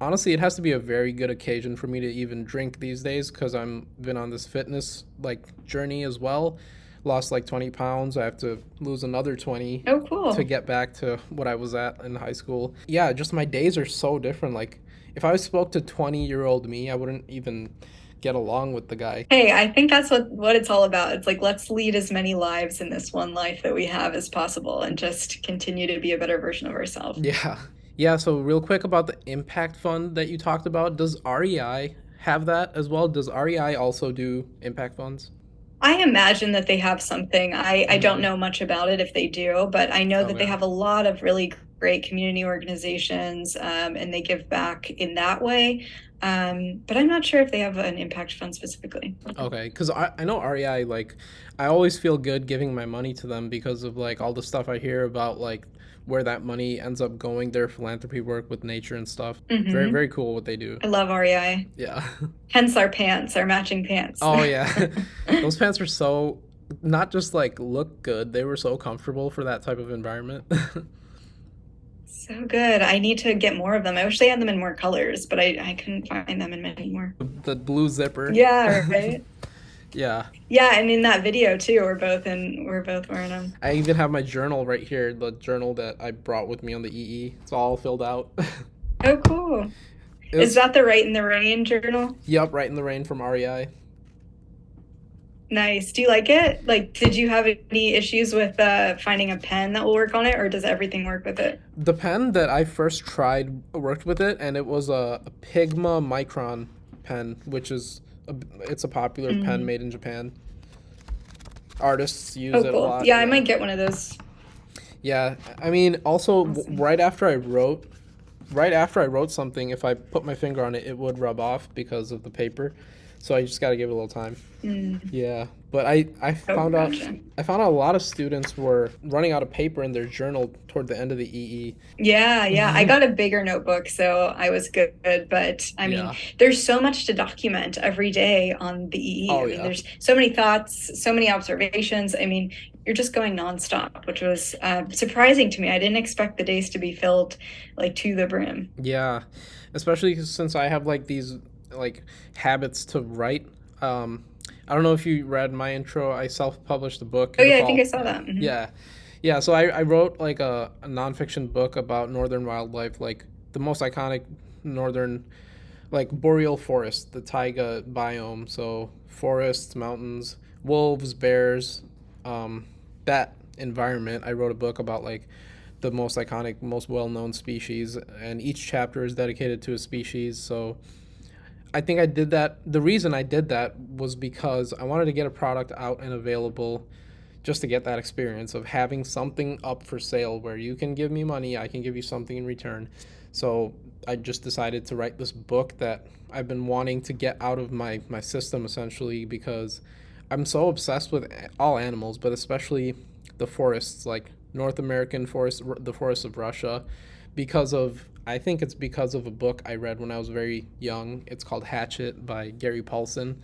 honestly it has to be a very good occasion for me to even drink these days cuz I'm been on this fitness like journey as well. Lost like 20 pounds. I have to lose another 20 Oh, to cool. get back to what I was at in high school. Yeah, just my days are so different. Like if I spoke to 20-year-old me, I wouldn't even get along with the guy. Hey, I think that's what it's all about. It's like let's lead as many lives in this one life that we have as possible and just continue to be a better version of ourselves. Yeah. Yeah, so real quick about the impact fund that you talked about, does REI have that as well? Does REI also do impact funds? I imagine that they have something. I don't Mm-hmm. know much about it if they do, but I know that they Okay. have a lot of really great community organizations, and they give back in that way. But I'm not sure if they have an impact fund specifically. Okay, because I know REI, like, I always feel good giving my money to them because of, like, all the stuff I hear about, like, where that money ends up going, their philanthropy work with nature and stuff. Very, Hmm. very cool what they do. I love REI. Yeah. Hence our pants, our matching pants. Oh, yeah. Those pants are so, not just, like, look good, they were so comfortable for that type of environment. So good. I need to get more of them. I wish they had them in more colors, but I couldn't find them in many more. The blue zipper. Yeah, right. Yeah. Yeah, and in that video too, we're both wearing them. I even have my journal right here, the journal that I brought with me on the EE. It's all filled out. Oh, cool. It Is was, that the Right in the Rain journal? yep, right in the rain from REI. Nice. Do you like it? Like, did you have any issues with finding a pen that will work on it, or does everything work with it? The pen that I first tried worked with it, and it was a Pigma Micron pen, it's a popular pen Mm. made in Japan. Artists use Oh, it a cool. lot. Yeah, I Yeah. might get one of those. Yeah. I mean, also Awesome. right after I wrote something, if I put my finger on it, it would rub off because of the paper. So I just got to give it a little time. Mm. Yeah, But Oh, gotcha. I found out a lot of students were running out of paper in their journal toward the end of the Yeah, yeah. I EE. got a bigger notebook, so I was good. But I mean, Yeah. there's so much to document every day on the EE. Oh I mean, yeah. there's so many thoughts, so many observations. I mean, you're just going nonstop, which was surprising to me. I didn't expect the days to be filled like to the brim. Yeah. Especially since I have like these like habits to write. Um I don't know if you read my intro. I self-published a book. Oh It's yeah, I think all I saw yeah. that. Hmm. Yeah. Yeah, so I wrote like a nonfiction book about northern wildlife, like the most iconic northern like boreal forest, the taiga biome. So forests, mountains, wolves, bears, um, that environment. I wrote a book about like the most iconic, most well-known species, and each chapter is dedicated to a species. So I think I did that. The reason I did that was because I wanted to get a product out and available just to get that experience of having something up for sale where you can give me money, I can give you something in return. So I just decided to write this book that I've been wanting to get out of my system essentially because I'm so obsessed with all animals, but especially the forests, like North American forests, the forests of Russia, because of I think it's because of a book I read when I was very young. It's called Hatchet by Gary Paulson.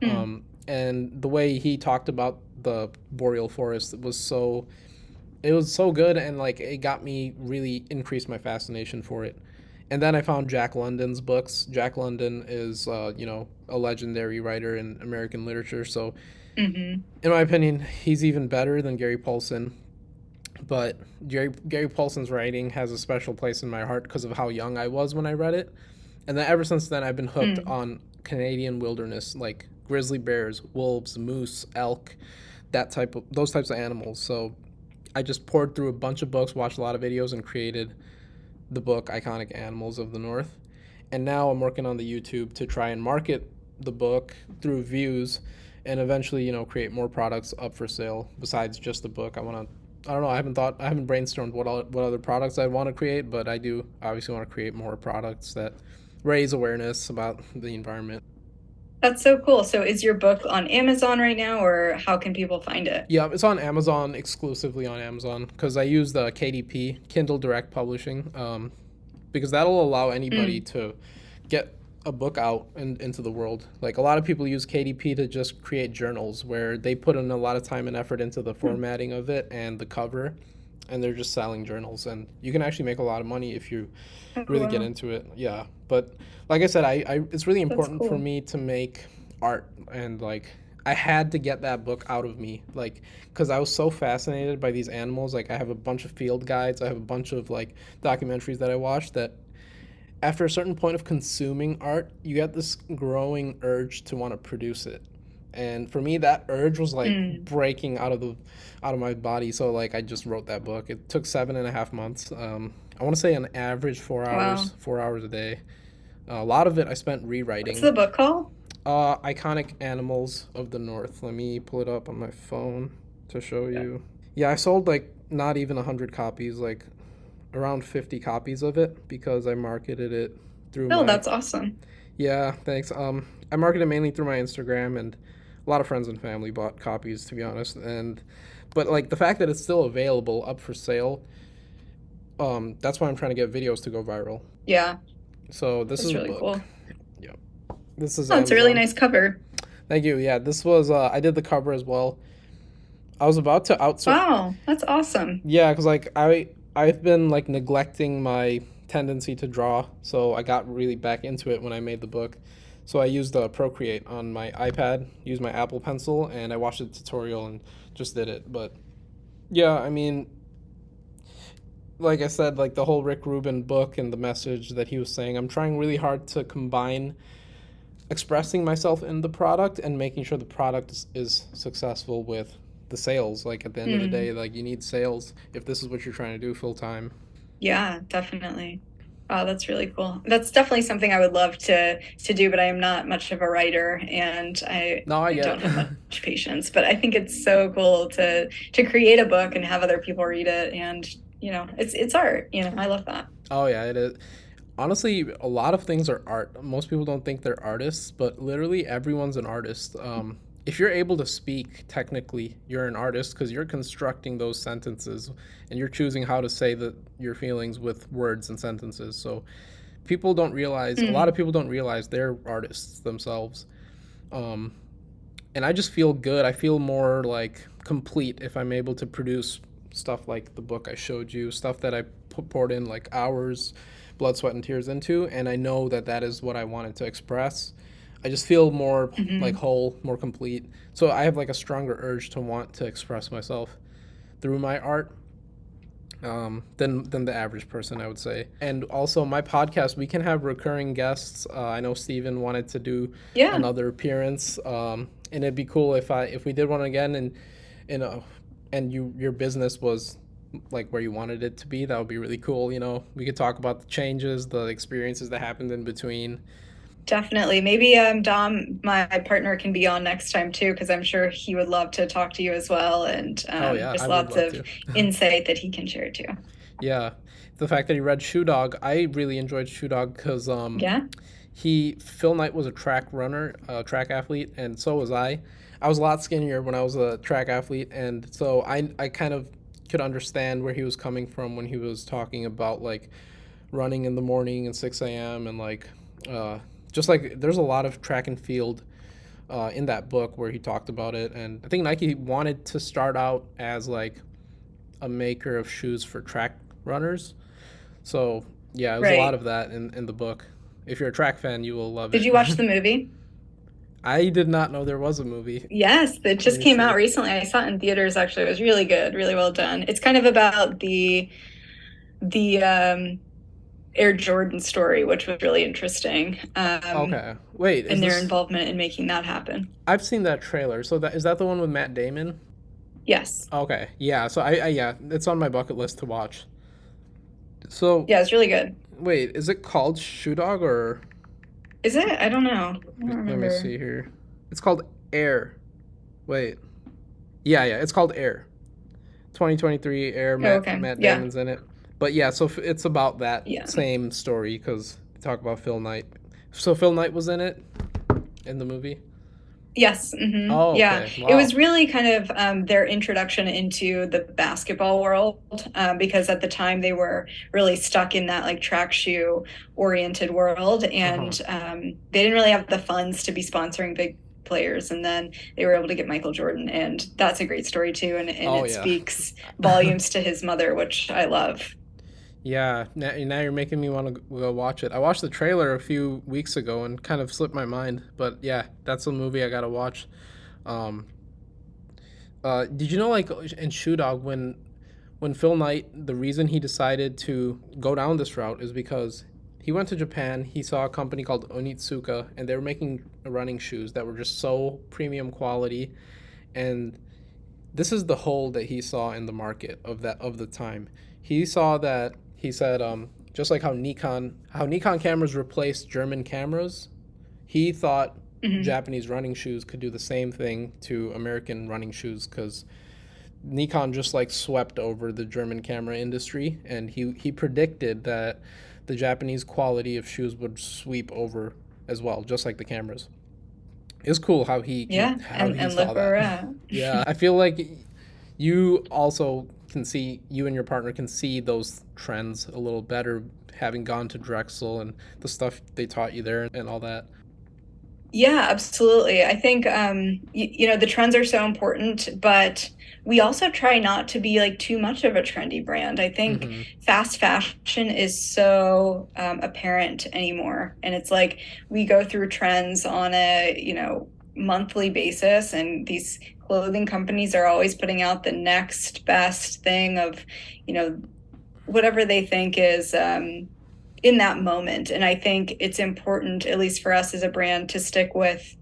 Hmm. And the way he talked about the boreal forest was so it was so good, and like it got me really increased my fascination for it. And then I found Jack London's books. Jack London is a legendary writer in American literature, so Hmm. in my opinion he's even better than Gary Paulson. But Gary Paulson's writing has a special place in my heart because of how young I was when I read it. And then ever since then, I've been hooked Hmm. on Canadian wilderness, like grizzly bears, wolves, moose, elk, those types of animals. So I just poured through a bunch of books, watched a lot of videos, and created the book Iconic Animals of the North. And now I'm working on the YouTube to try and market the book through views and eventually, create more products up for sale besides just the book. I don't know, I haven't brainstormed what other products I want to create, but I do obviously want to create more products that raise awareness about the environment. That's so cool. So is your book on Amazon right now, or how can people find it? Yeah, it's on Amazon, exclusively on Amazon, because I use the KDP, Kindle Direct Publishing, because that'll allow anybody Mm. to get a book out and into the world. Like a lot of people use KDP to just create journals where they put in a lot of time and effort into the Hmm. formatting of it and the cover, and they're just selling journals. And you can actually make a lot of money if you Oh, really get wow. into it. Yeah, but like I said, I it's really That's important for cool. me to make art, and like I had to get that book out of me, like because I was so fascinated by these animals. Like I have a bunch of field guides, I have a bunch of like documentaries that I watched that after a certain point of consuming art, you get this growing urge to want to produce it. And for me, that urge was like Mm. breaking out of my body. So like I just wrote that book. It took 7.5 months. I want to say an average Wow. 4 hours a day. A lot of it I spent What's rewriting. the book called? Iconic Animals of the North. Let me pull it up on my phone to show you. Yeah, I sold like not even 100 copies, like around 50 copies of it because I marketed it through Oh, my that's awesome. yeah, thanks. I marketed mainly through my Instagram, and a lot of friends and family bought copies to be honest. And but like the fact that it's still available up for sale, that's why I'm trying to get videos to go viral. Yeah, So this is that's a really book. cool. Yeah. This is Oh, it's a really Amazon. nice cover. Thank you. Yeah, this was I did the cover as well. I was about to outsource. Wow, that's awesome. Yeah, because like I've been like neglecting my tendency to draw, so I got really back into it when I made the book. So I used Procreate on my iPad, used my Apple Pencil, and I watched a tutorial and just did it. But yeah, I mean, like I said, like the whole Rick Rubin book and the message that he was saying, I'm trying really hard to combine expressing myself in the product and making sure the product is successful with the sales. Like at the end of the day, Mm. like you need sales if this is what you're trying to do full time. Yeah, definitely. Wow, that's really cool. That's definitely something I would love to do, but I am not much of a writer and No, I I get don't have it. much patience. But I think it's so cool to create a book and have other people read it, and it's art. I love that. Oh yeah, it is. Honestly, a lot of things are art. Most people don't think they're artists, but literally everyone's an artist. if you're able to speak, technically you're an artist because you're constructing those sentences and you're choosing how to say your feelings with words and sentences. So a lot of Mm. people don't realize they're artists themselves. um, and I just feel good. I feel more like complete if I'm able to produce stuff like the book I showed you, stuff that I poured in like hours, blood, sweat, and tears into, and I know that that is what I wanted to express. I just feel more like Hmm. whole, more complete. So I have like a stronger urge to want to express myself through my art, than the average person, I would say. And also, my podcast, we can have recurring guests. I know Steven wanted to do Yeah. another appearance, and it'd be cool if we did one again, and you know, and your business was like where you wanted it to be. That would be really cool. We could talk about the changes, the experiences that happened in between. Definitely. Maybe Dom, my partner, can be on next time too, because I'm sure he would love to talk to you as well, and Oh yeah, I just would lots love of to. insight that he can share too. Yeah, the fact that he read Shoe Dog, I really enjoyed Shoe Dog because Yeah. Phil Knight was a track runner, track athlete, and so was I. I was a lot skinnier when I was a track athlete, and so I kind of could understand where he was coming from when he was talking about like running in the morning and 6 a.m. and like uh, just like there's a lot of track and field in that book where he talked about it, and I think Nike wanted to start out as like a maker of shoes for track runners. So yeah, it was a lot Right. of that in the book. If you're a track fan, you will love Did it. you watch the movie? I did not know there was a movie. Yes, it Let just me came see. out recently. I saw it in theaters actually. It was really good, really well done. It's kind of about the Air Jordan story, which was really interesting, Okay, wait, is and their this? involvement in making that happen. I've seen that trailer. So that is that the one with Matt Damon? Yes. Okay, yeah. So I yeah, it's on my bucket list to watch. So Yeah, it's really good. wait, is it called Shoe Dog or? Is it? I don't know. I don't Let me remember. see here. It's called Air. Wait, yeah, it's called Air. 2023 Air. Oh, Matt okay. Matt Yeah. Damon's in it. But yeah, so it's about that Yeah. same story because talk about Phil Knight. So Phil Knight was in it in the movie. Yes. Hmm. Oh, Yeah. okay. It Wow. was really kind of their introduction into the basketball world, because at the time they were really stuck in that like track shoe oriented world, Uh huh. and they didn't really have the funds to be sponsoring big players. And then they were able to get Michael Jordan, and that's a great story too. And Oh it yeah. speaks volumes to his mother, which I love. Yeah. Now you're making me want to go watch it. I watched the trailer a few weeks ago and kind of slipped my mind. But yeah, that's a movie I gotta watch. Um. Did you know like in Shoe Dog when Phil Knight, the reason he decided to go down this route is because he went to Japan. He saw a company called Onitsuka, and they were making running shoes that were just so premium quality. And this is the hole that he saw in the market of the time. He saw that he said, just like how Nikon cameras replaced German cameras, he thought Hmm. Japanese running shoes could do the same thing to American running shoes because Nikon just like swept over the German camera industry, and he predicted that the Japanese quality of shoes would sweep over as well, just like the cameras. It's cool how Yeah. he And saw look where that. we're at. Yeah, I feel like you and your partner can see those trends a little better having gone to Drexel and the stuff they taught you there and all that. Yeah, absolutely. I think the trends are so important, but we also try not to be like too much of a trendy brand. I think Mm-hmm. fast fashion is so apparent anymore, and it's like we go through trends on a, monthly basis, and these clothing companies are always putting out the next best thing of, you know, whatever they think is in that moment. And I think it's important, at least for us as a brand, to stick with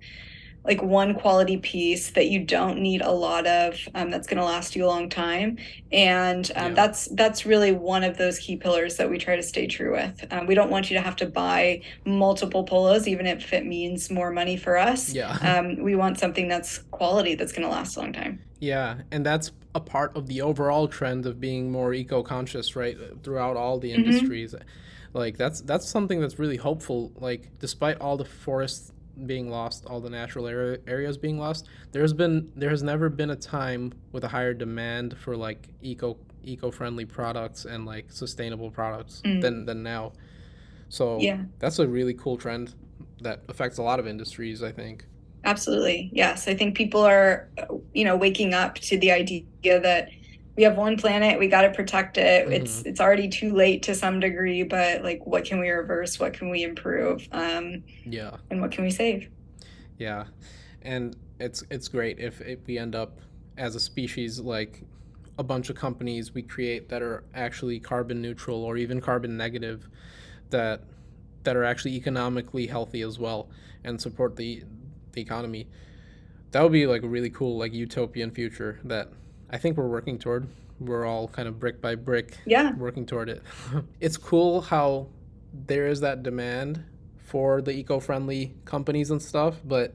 like one quality piece that you don't need a lot of, that's going to last you a long time. And Yeah. that's really one of those key pillars that we try to stay true with. We don't want you to have to buy multiple polos, even if it means more money for us. Yeah. We want something that's quality, that's going to last a long time. Yeah, and that's a part of the overall trend of being more eco-conscious, right? Throughout all the Hmm. industries. Like that's something that's really hopeful. Like despite all the forest being lost, all the natural areas being lost, there has never been a time with a higher demand for like eco-friendly products and like sustainable products Mm, than now. So yeah, that's a really cool trend that affects a lot of industries, I think. absolutely. Yes. I think people are, waking up to the idea that we have one planet, we got to protect it. Hmm. It's already too late to some degree, but like, what can we reverse? What can we improve? Yeah, And what can we save? yeah, and it's great if we end up as a species like a bunch of companies we create that are actually carbon neutral or even carbon negative, that that are actually economically healthy as well and support the economy. That would be like a really cool like utopian future that I think we're working toward. We're all kind of brick by brick Yeah. working toward it. It's cool how there is that demand for the eco-friendly companies and stuff, but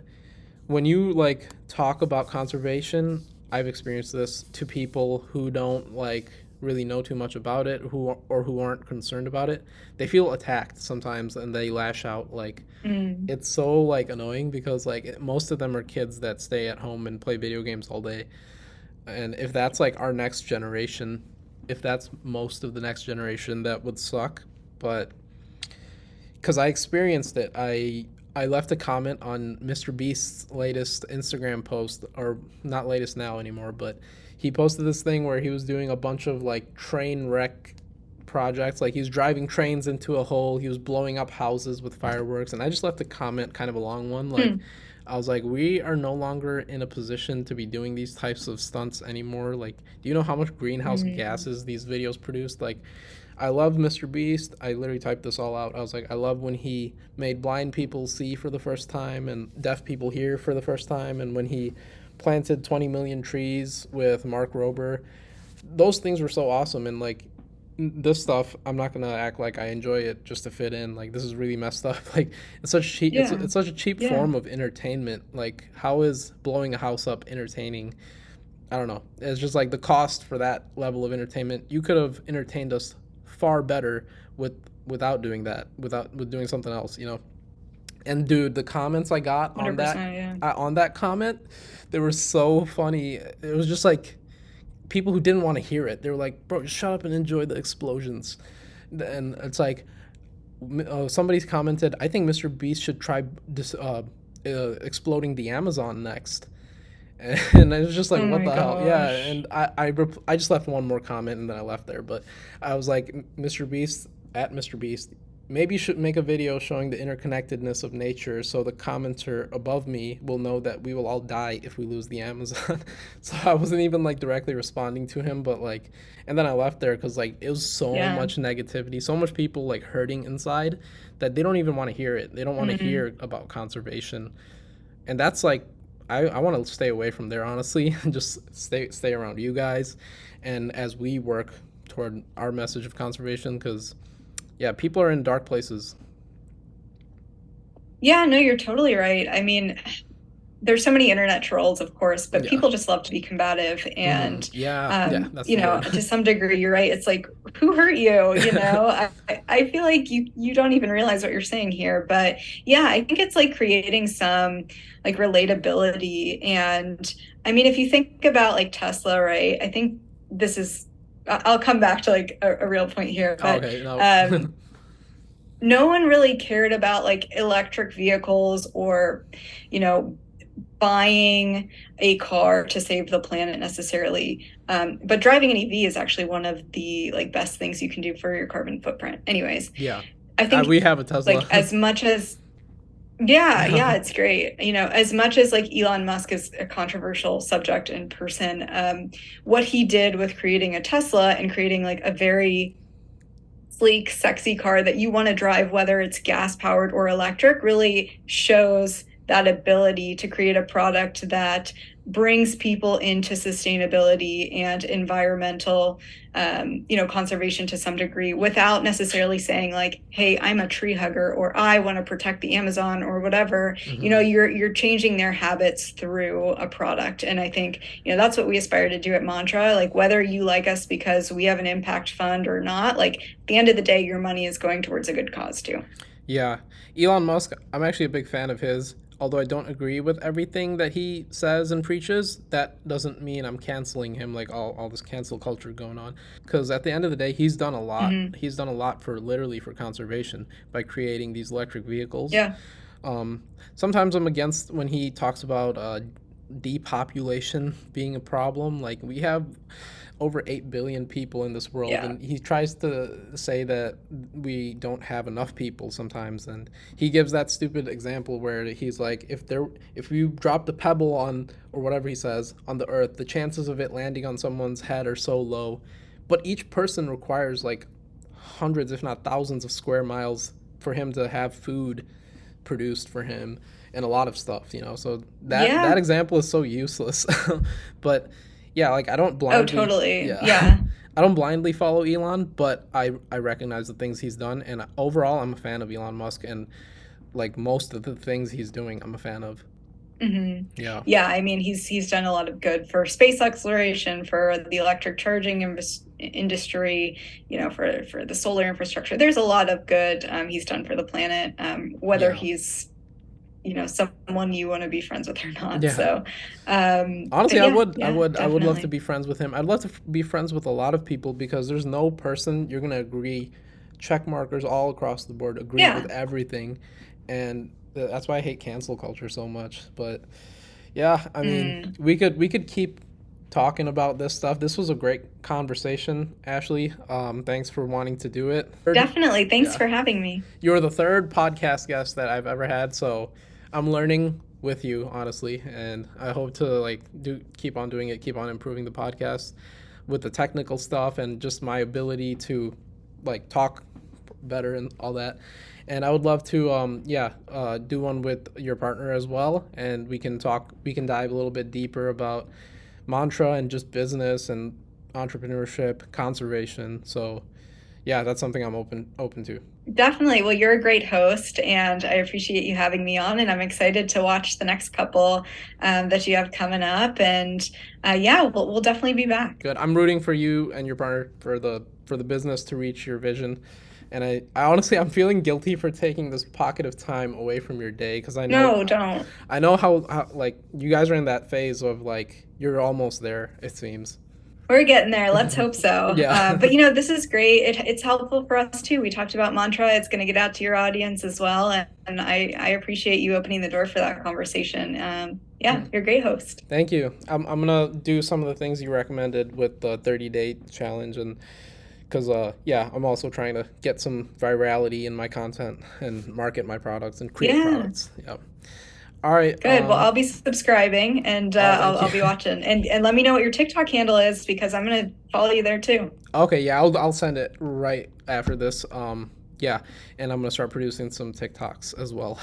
when you like talk about conservation, I've experienced this to people who don't like really know too much about it, who aren't concerned about it. They feel attacked sometimes and they lash out. Like Mm, it's so like annoying because like most of them are kids that stay at home and play video games all day. And if that's like our next generation, if that's most of the next generation, that would suck. But because I experienced it. I left a comment on Mr. Beast's latest Instagram post, or not latest now anymore, but he posted this thing where he was doing a bunch of like train wreck projects. Like he was driving trains into a hole, he was blowing up houses with fireworks, and I just left a comment, kind of a long one, like hmm, I was like, we are no longer in a position to be doing these types of stunts anymore. Like, do you know how much greenhouse mm, gases these videos produce? Like, I love Mr. Beast. I literally typed this all out. I was like, I love when he made blind people see for the first time and deaf people hear for the first time, and when he planted 20 million trees with Mark Rober. Those things were so awesome, and like this stuff, I'm not gonna act like I enjoy it just to fit in. Like this is really messed up. Like it's such cheap. yeah, It's such a cheap yeah, form of entertainment. Like how is blowing a house up entertaining? I don't know. It's just like the cost for that level of entertainment. You could have entertained us far better with without doing that, without with doing something else, you know. And dude, the comments I got 100%. Yeah. on that comment, they were so funny. It was just like people who didn't want to hear it. They were like, "Bro, just shut up and enjoy the explosions." And it's like somebody's commented, "I think Mr. Beast should try exploding the Amazon next." And I was just like, Oh what my the hell? Yeah, gosh. and I just left one more comment and then I left there. But I was like, Mr. Beast, at Mr. Beast, maybe you should make a video showing the interconnectedness of nature so the commenter above me will know that we will all die if we lose the Amazon. So I wasn't even like directly responding to him, but like, and then I left there because like it was so Yeah. much negativity, so much people like hurting inside that they don't even want to hear it. They don't want to Mm. hear about conservation, and that's like I want to stay away from there honestly and just stay around you guys and as we work toward our message of conservation because yeah, people are in dark places. Yeah, no, you're totally right. I mean, there's so many internet trolls, of course, but Yeah. people just love to be combative. Hmm. And, Yeah, that's the word. to some degree, you're right. It's like, who hurt you? I feel like you don't even realize what you're saying here. But yeah, I think it's like creating some like relatability. And I mean, if you think about like Tesla, right? I think this is, I'll come back to like a real point here, Oh, but okay, no. um, no one really cared about like electric vehicles or, you know, buying a car to save the planet necessarily. But driving an EV is actually one of the like best things you can do for your carbon footprint. Anyways, Yeah, I think we have a Tesla. like as much as yeah, Yeah. yeah, it's great. As much as like Elon Musk is a controversial subject in person, what he did with creating a Tesla and creating like a very sleek, sexy car that you want to drive, whether it's gas powered or electric, really shows that ability to create a product that brings people into sustainability and environmental, conservation to some degree without necessarily saying like, "Hey, I'm a tree hugger," or "I want to protect the Amazon," or whatever. Hmm. You're changing their habits through a product, and I think that's what we aspire to do at Mantra. Like whether you like us because we have an impact fund or not, like at the end of the day, your money is going towards a good cause too. Yeah, Elon Musk. I'm actually a big fan of his. although I don't agree with everything that he says and preaches, that doesn't mean I'm canceling him, like all this cancel culture going on. Because at the end of the day, he's done a lot. Hmm. He's done a lot for literally for conservation by creating these electric vehicles. Yeah. Um, Sometimes I'm against when he talks about depopulation being a problem. Like, we have over 8 billion people in this world, Yeah. and he tries to say that we don't have enough people sometimes. And he gives that stupid example where he's like, if you drop the pebble on, or whatever he says, on the earth, the chances of it landing on someone's head are so low. But each person requires like hundreds, if not thousands, of square miles for him to have food produced for him and a lot of stuff, so that Yeah. example is so useless. But yeah, like, I don't Oh, blindly, totally. yeah, Yeah. I don't blindly follow Elon, but I recognize the things he's done, and overall I'm a fan of Elon Musk, and like most of the things he's doing I'm a fan of. Hmm. Yeah. Yeah, I mean, he's done a lot of good for space exploration, for the electric charging industry, for the solar infrastructure. There's a lot of good he's done for the planet, whether Yeah. he's someone you want to be friends with or not. Yeah. So, Honestly, but I yeah, would, I yeah, would, I would love to definitely. be friends with him. I'd love to be friends with a lot of people, because there's no person you're gonna agree, check markers all across the board, agree with Yeah. everything, and that's why I hate cancel culture so much. But yeah, I mean, Mm. we could keep talking about this stuff. This was a great conversation, Ashley. Thanks for wanting to do it. Definitely. Thanks Yeah, for having me. you're the third podcast guest that I've ever had, so I'm learning with you, honestly, and I hope to like do keep on doing it, keep on improving the podcast with the technical stuff and just my ability to like talk better and all that. And I would love to do one with your partner as well, and we can dive a little bit deeper about mantra and just business and entrepreneurship, conservation. So yeah, that's something I'm open to. Definitely. Well, you're a great host, and I appreciate you having me on. And I'm excited to watch the next couple that you have coming up. And yeah, we'll definitely be back. Good. I'm rooting for you and your partner for the business to reach your vision. And I honestly, I'm feeling guilty for taking this pocket of time away from your day, because No, don't. I know how like you guys are in that phase of like you're almost there, it seems. We're getting there. Let's hope so. Yeah. But this is great. It's helpful for us too. We talked about mantra. It's going to get out to your audience as well. And I appreciate you opening the door for that conversation. Yeah, you're a great host. Thank you. I'm gonna do some of the things you recommended with the 30-day challenge, and because yeah, I'm also trying to get some virality in my content and market my products and create Yeah, products. Yep. All right. good. Well, I'll be subscribing, and Oh, I'll thank you. I'll be watching. And let me know what your TikTok handle is, because I'm going to follow you there too. Okay, yeah, I'll send it right after this. Yeah, and I'm gonna start producing some TikToks as well.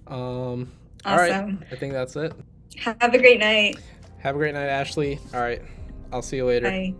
All right, Awesome. I think that's it. Have a great night. Have a great night, Ashley. All right, I'll see you later. Bye.